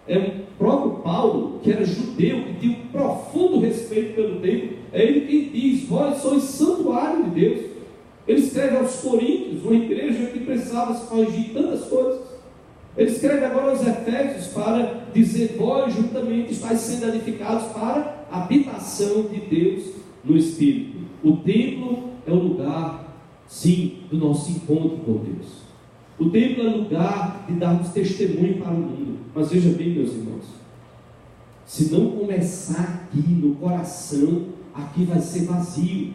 É o próprio Paulo, que era judeu, que tinha um profundo respeito pelo templo. É ele quem diz, vós sois santuário de Deus. Ele escreve aos Coríntios, uma igreja que precisava se corrigir tantas coisas. Ele escreve agora aos Efésios para dizer: vós juntamente estáis sendo edificados para a habitação de Deus no Espírito. O templo é o lugar, sim, do nosso encontro com Deus. O templo é o lugar de darmos testemunho para o mundo. Mas veja bem, meus irmãos, se não começar aqui no coração, aqui vai ser vazio.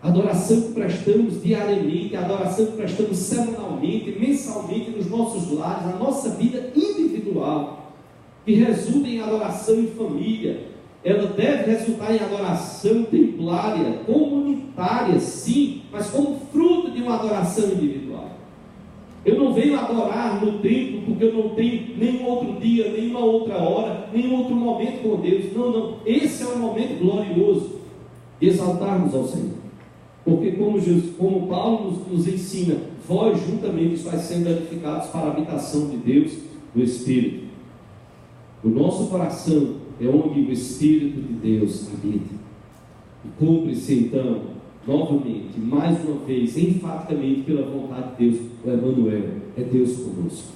A adoração que prestamos diariamente, a adoração que prestamos semanalmente, mensalmente nos nossos lares, a nossa vida individual, que resulta em adoração em família, ela deve resultar em adoração templária, comunitária, sim, mas como fruto de uma adoração individual. Eu não venho adorar no templo porque eu não tenho nenhum outro dia, nenhuma outra hora, nenhum outro momento com Deus. Não, não. Esse é um momento glorioso de exaltarmos ao Senhor. Porque como Paulo nos ensina, vós juntamente estáis sendo edificados para a habitação de Deus no Espírito. O nosso coração é onde o Espírito de Deus habita. E cumpre-se então, novamente, mais uma vez, enfaticamente pela vontade de Deus, o Emmanuel, é Deus conosco.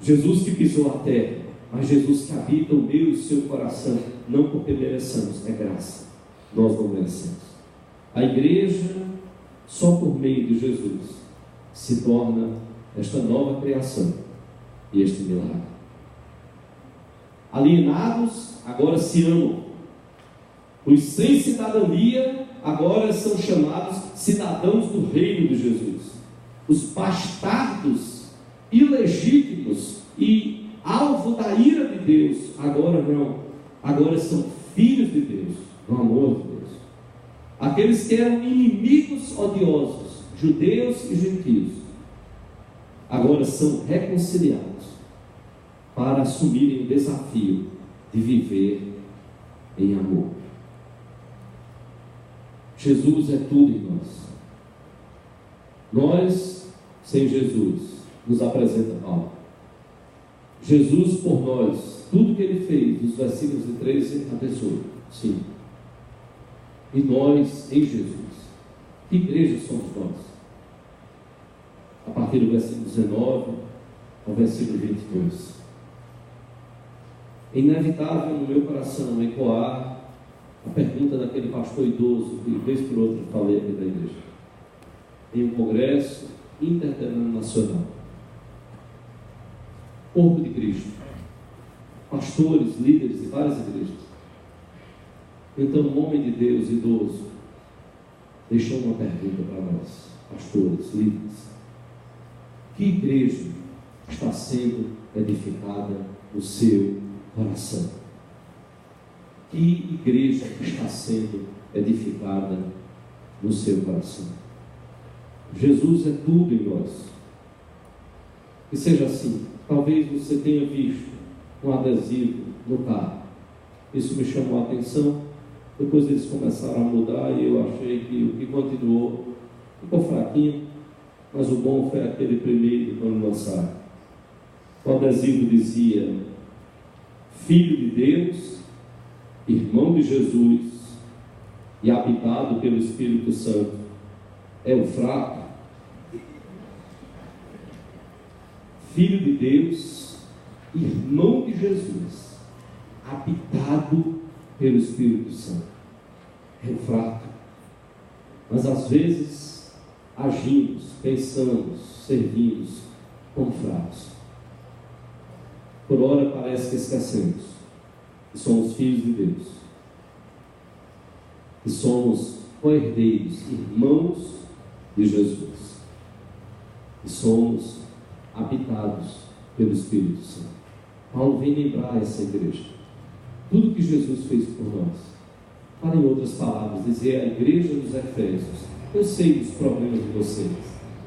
Jesus que pisou a terra, mas Jesus que habita o meu e o seu coração, não porque mereçamos, é graça. Nós não merecemos. A igreja, só por meio de Jesus, se torna esta nova criação e este milagre. Alienados, agora se amam. Os sem cidadania, agora são chamados cidadãos do reino de Jesus. Os bastardos, ilegítimos e alvo da ira de Deus, agora não. Agora são filhos de Deus, no amor de Deus. Aqueles que eram inimigos odiosos, judeus e gentios, agora são reconciliados para assumirem o desafio de viver em amor. Jesus é tudo em nós. Nós, sem Jesus, nos apresenta Paulo. Jesus por nós, tudo que ele fez, dos versículos de 13 a 18, sim. E nós em Jesus. Que igreja somos nós? A partir do versículo 19 ao versículo 22. É inevitável no meu coração ecoar a pergunta daquele pastor idoso que, vez por outra, falei aqui da igreja, em um congresso interdenominacional. Corpo de Cristo, pastores, líderes de várias igrejas. Então, um homem de Deus idoso deixou uma pergunta para nós, pastores, líderes: que igreja está sendo edificada no seu coração? Que igreja está sendo edificada no seu coração? Jesus é tudo em nós. Que seja assim. Talvez você tenha visto um adesivo no carro. Isso me chamou a atenção. Depois eles começaram a mudar e eu achei que o que continuou ficou fraquinho, mas o bom foi aquele primeiro quando lançaram. O adesivo dizia: Filho de Deus, irmão de Jesus e habitado pelo Espírito Santo. É o fraco. Filho de Deus, irmão de Jesus, habitado pelo Espírito Santo. É o fraco. Mas às vezes agimos, pensamos, servimos como fracos. Por ora parece que esquecemos que somos filhos de Deus, que somos co-herdeiros, irmãos de Jesus, e somos habitados pelo Espírito Santo. Paulo vem lembrar essa igreja tudo que Jesus fez por nós. Para, em outras palavras, dizer à igreja dos Efésios: eu sei dos problemas de vocês,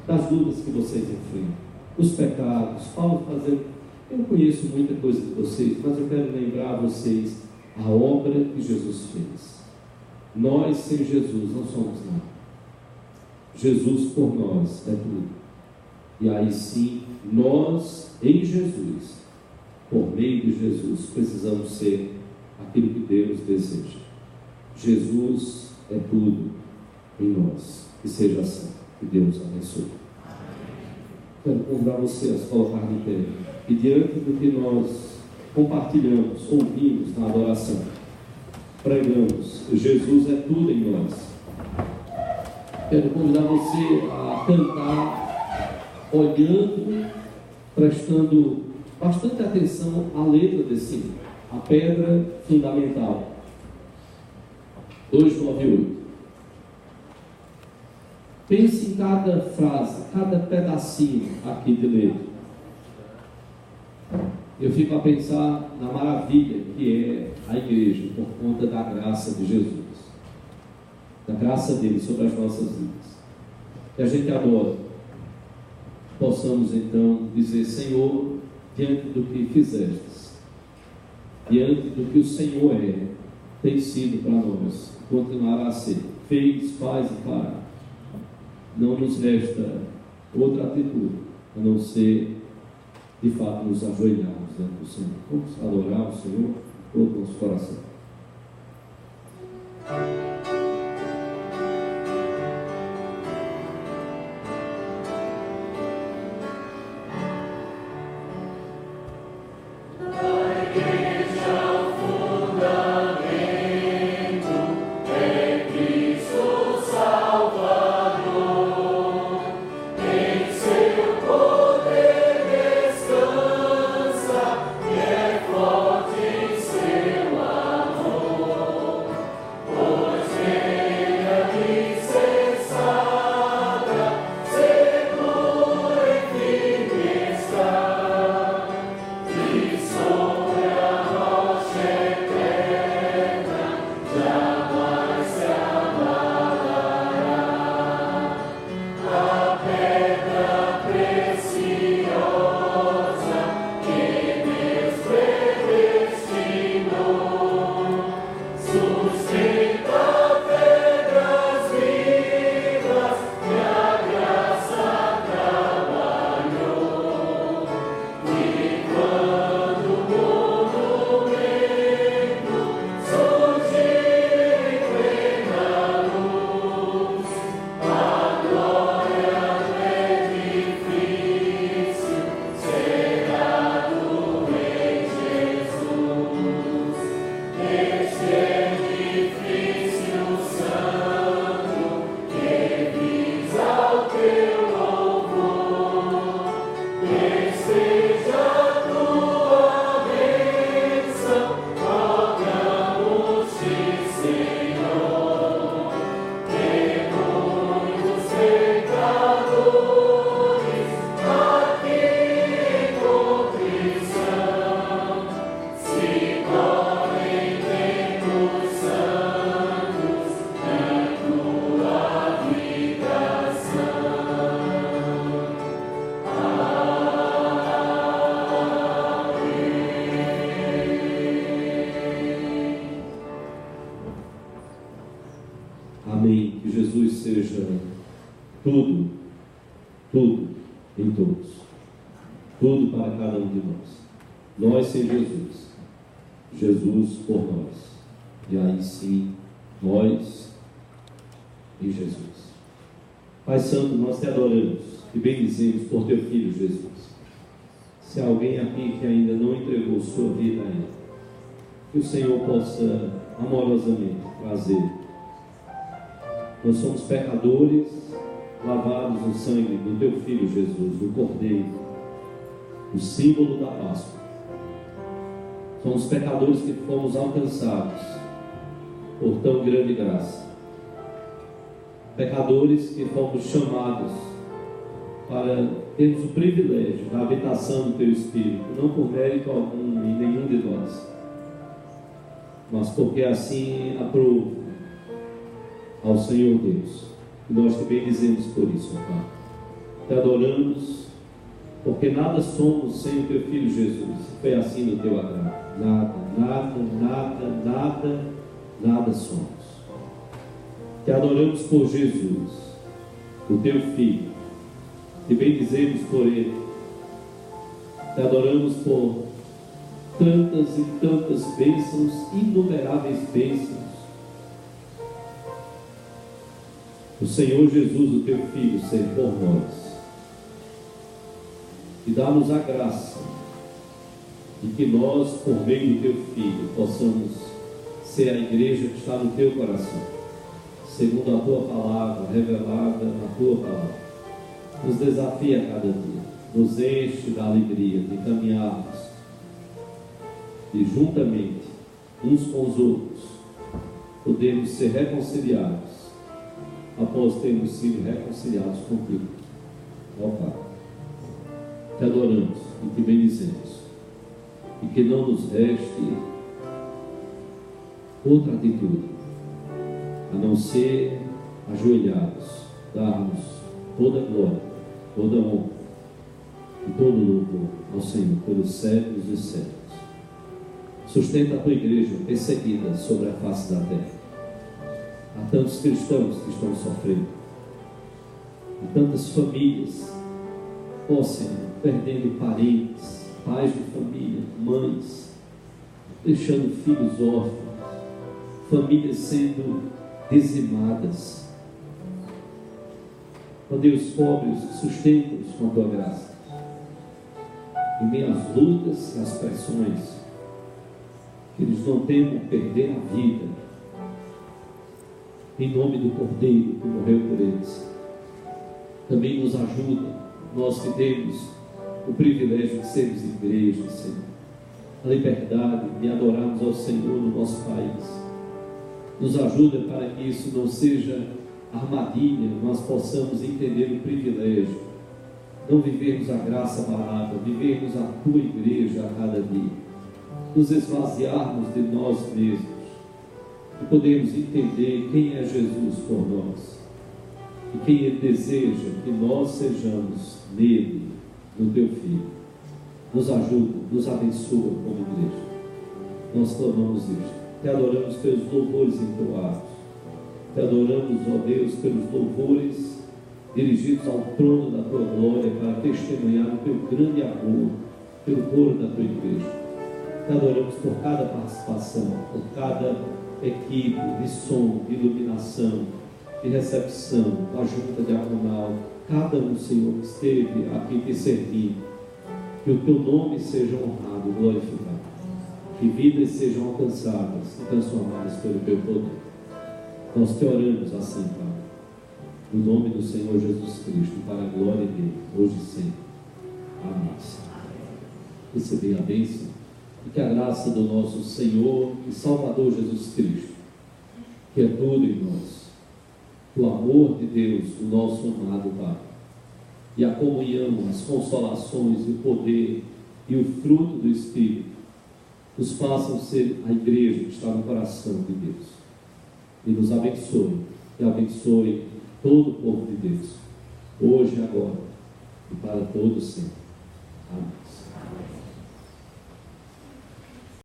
das dúvidas que vocês enfrentam, dos pecados. Paulo fazendo: eu conheço muita coisa de vocês, mas eu quero lembrar a vocês a obra que Jesus fez. Nós sem Jesus não somos nada. Jesus por nós é tudo. E aí sim, nós em Jesus, por meio de Jesus, precisamos ser aquilo que Deus deseja. Jesus é tudo em nós. Que seja assim. Que Deus abençoe. Quero convidar você a se colocar de pé. E diante do que nós compartilhamos, ouvimos na adoração, pregamos, Jesus é tudo em nós. Quero convidar você a cantar, olhando, prestando bastante atenção à letra desse hino, a pedra fundamental. 298. Pense em cada frase, cada pedacinho aqui de letra. Eu fico a pensar na maravilha que é a igreja por conta da graça de Jesus, da graça dele sobre as nossas vidas. Que a gente adora, possamos então dizer: Senhor, diante do que fizestes, diante do que o Senhor tem sido para nós, continuará a ser, fez, faz e fará. Não nos resta outra atitude a não ser, de fato, nos ajoelharmos diante do Senhor. Vamos adorar o Senhor com todo o nosso coração. Amém. Que Jesus seja tudo, tudo em todos. Tudo para cada um de nós. Nós sem Jesus. Jesus por nós. E aí sim, nós em Jesus. Pai Santo, nós te adoramos e bendizemos por teu Filho Jesus. Se há alguém aqui que ainda não entregou sua vida a Ele, que o Senhor possa amorosamente trazer. Nós somos pecadores, lavados no sangue do teu Filho Jesus, do Cordeiro, o símbolo da Páscoa. Somos pecadores que fomos alcançados por tão grande graça. Pecadores que fomos chamados para termos o privilégio da habitação do teu Espírito, não por mérito algum em nenhum de nós, mas porque assim aprove ao Senhor Deus. E nós te bendizemos por isso, Pai. Te adoramos, porque nada somos sem o teu Filho Jesus. Foi assim no teu agrado. Nada somos. Te adoramos por Jesus, o teu Filho. Te bendizemos por Ele. Te adoramos por tantas e tantas bênçãos, inumeráveis bênçãos. O Senhor Jesus, o teu Filho, ser por nós. e dá-nos a graça de que nós, por meio do Teu Filho, possamos ser a igreja que está no Teu coração, segundo a Tua palavra, revelada na Tua palavra. Nos desafia a cada dia, nos enche da alegria de caminharmos e juntamente, uns com os outros, podemos ser reconciliados após termos sido reconciliados contigo. Ó Pai, te adoramos e te bendizemos, e que não nos reste outra atitude a não ser ajoelhados, darmos toda a glória, toda a honra e todo o louvor ao Senhor pelos séculos dos séculos. Sustenta a tua igreja perseguida sobre a face da terra. Há tantos cristãos que estão sofrendo, há tantas famílias, ó Senhor, perdendo parentes, pais de família, mães, deixando filhos órfãos, famílias sendo dizimadas. Ó Deus, pobres, sustenta-os com a tua graça. Em meio às lutas e às pressões, que eles não temam perder a vida, em nome do Cordeiro que morreu por eles. Também nos ajuda, nós que temos o privilégio de sermos igreja, Senhor, a liberdade de adorarmos ao Senhor no nosso país. Nos ajuda para que isso não seja armadilha, nós possamos entender o privilégio, não vivermos a graça barata, vivermos a tua igreja a cada dia, nos esvaziarmos de nós mesmos e podermos entender quem é Jesus por nós e quem Ele deseja que nós sejamos nele, no teu Filho. Nos ajuda, nos abençoa como igreja. Nós clamamos isto. Te adoramos pelos louvores entoados. Te adoramos, ó Deus, pelos louvores dirigidos ao trono da tua glória para testemunhar o teu grande amor pelo coro da tua igreja. Te adoramos por cada participação, por cada equipe de som, de iluminação, de recepção, da junta diaconal, cada um, Senhor, que esteve aqui te servindo. Que o teu nome seja honrado, glorificado. Que vidas sejam alcançadas e transformadas pelo teu poder. Nós te oramos assim, Pai, no nome do Senhor Jesus Cristo, para a glória dele, hoje e sempre. Amém. Receber a bênção e que a graça do nosso Senhor e Salvador Jesus Cristo, que é tudo em nós, o amor de Deus, o nosso amado Pai, e a comunhão, as consolações, o poder e o fruto do Espírito, nos façam ser a igreja que está no coração de Deus. E nos abençoe, e abençoe todo o povo de Deus, hoje e agora, e para todos sempre. Amém.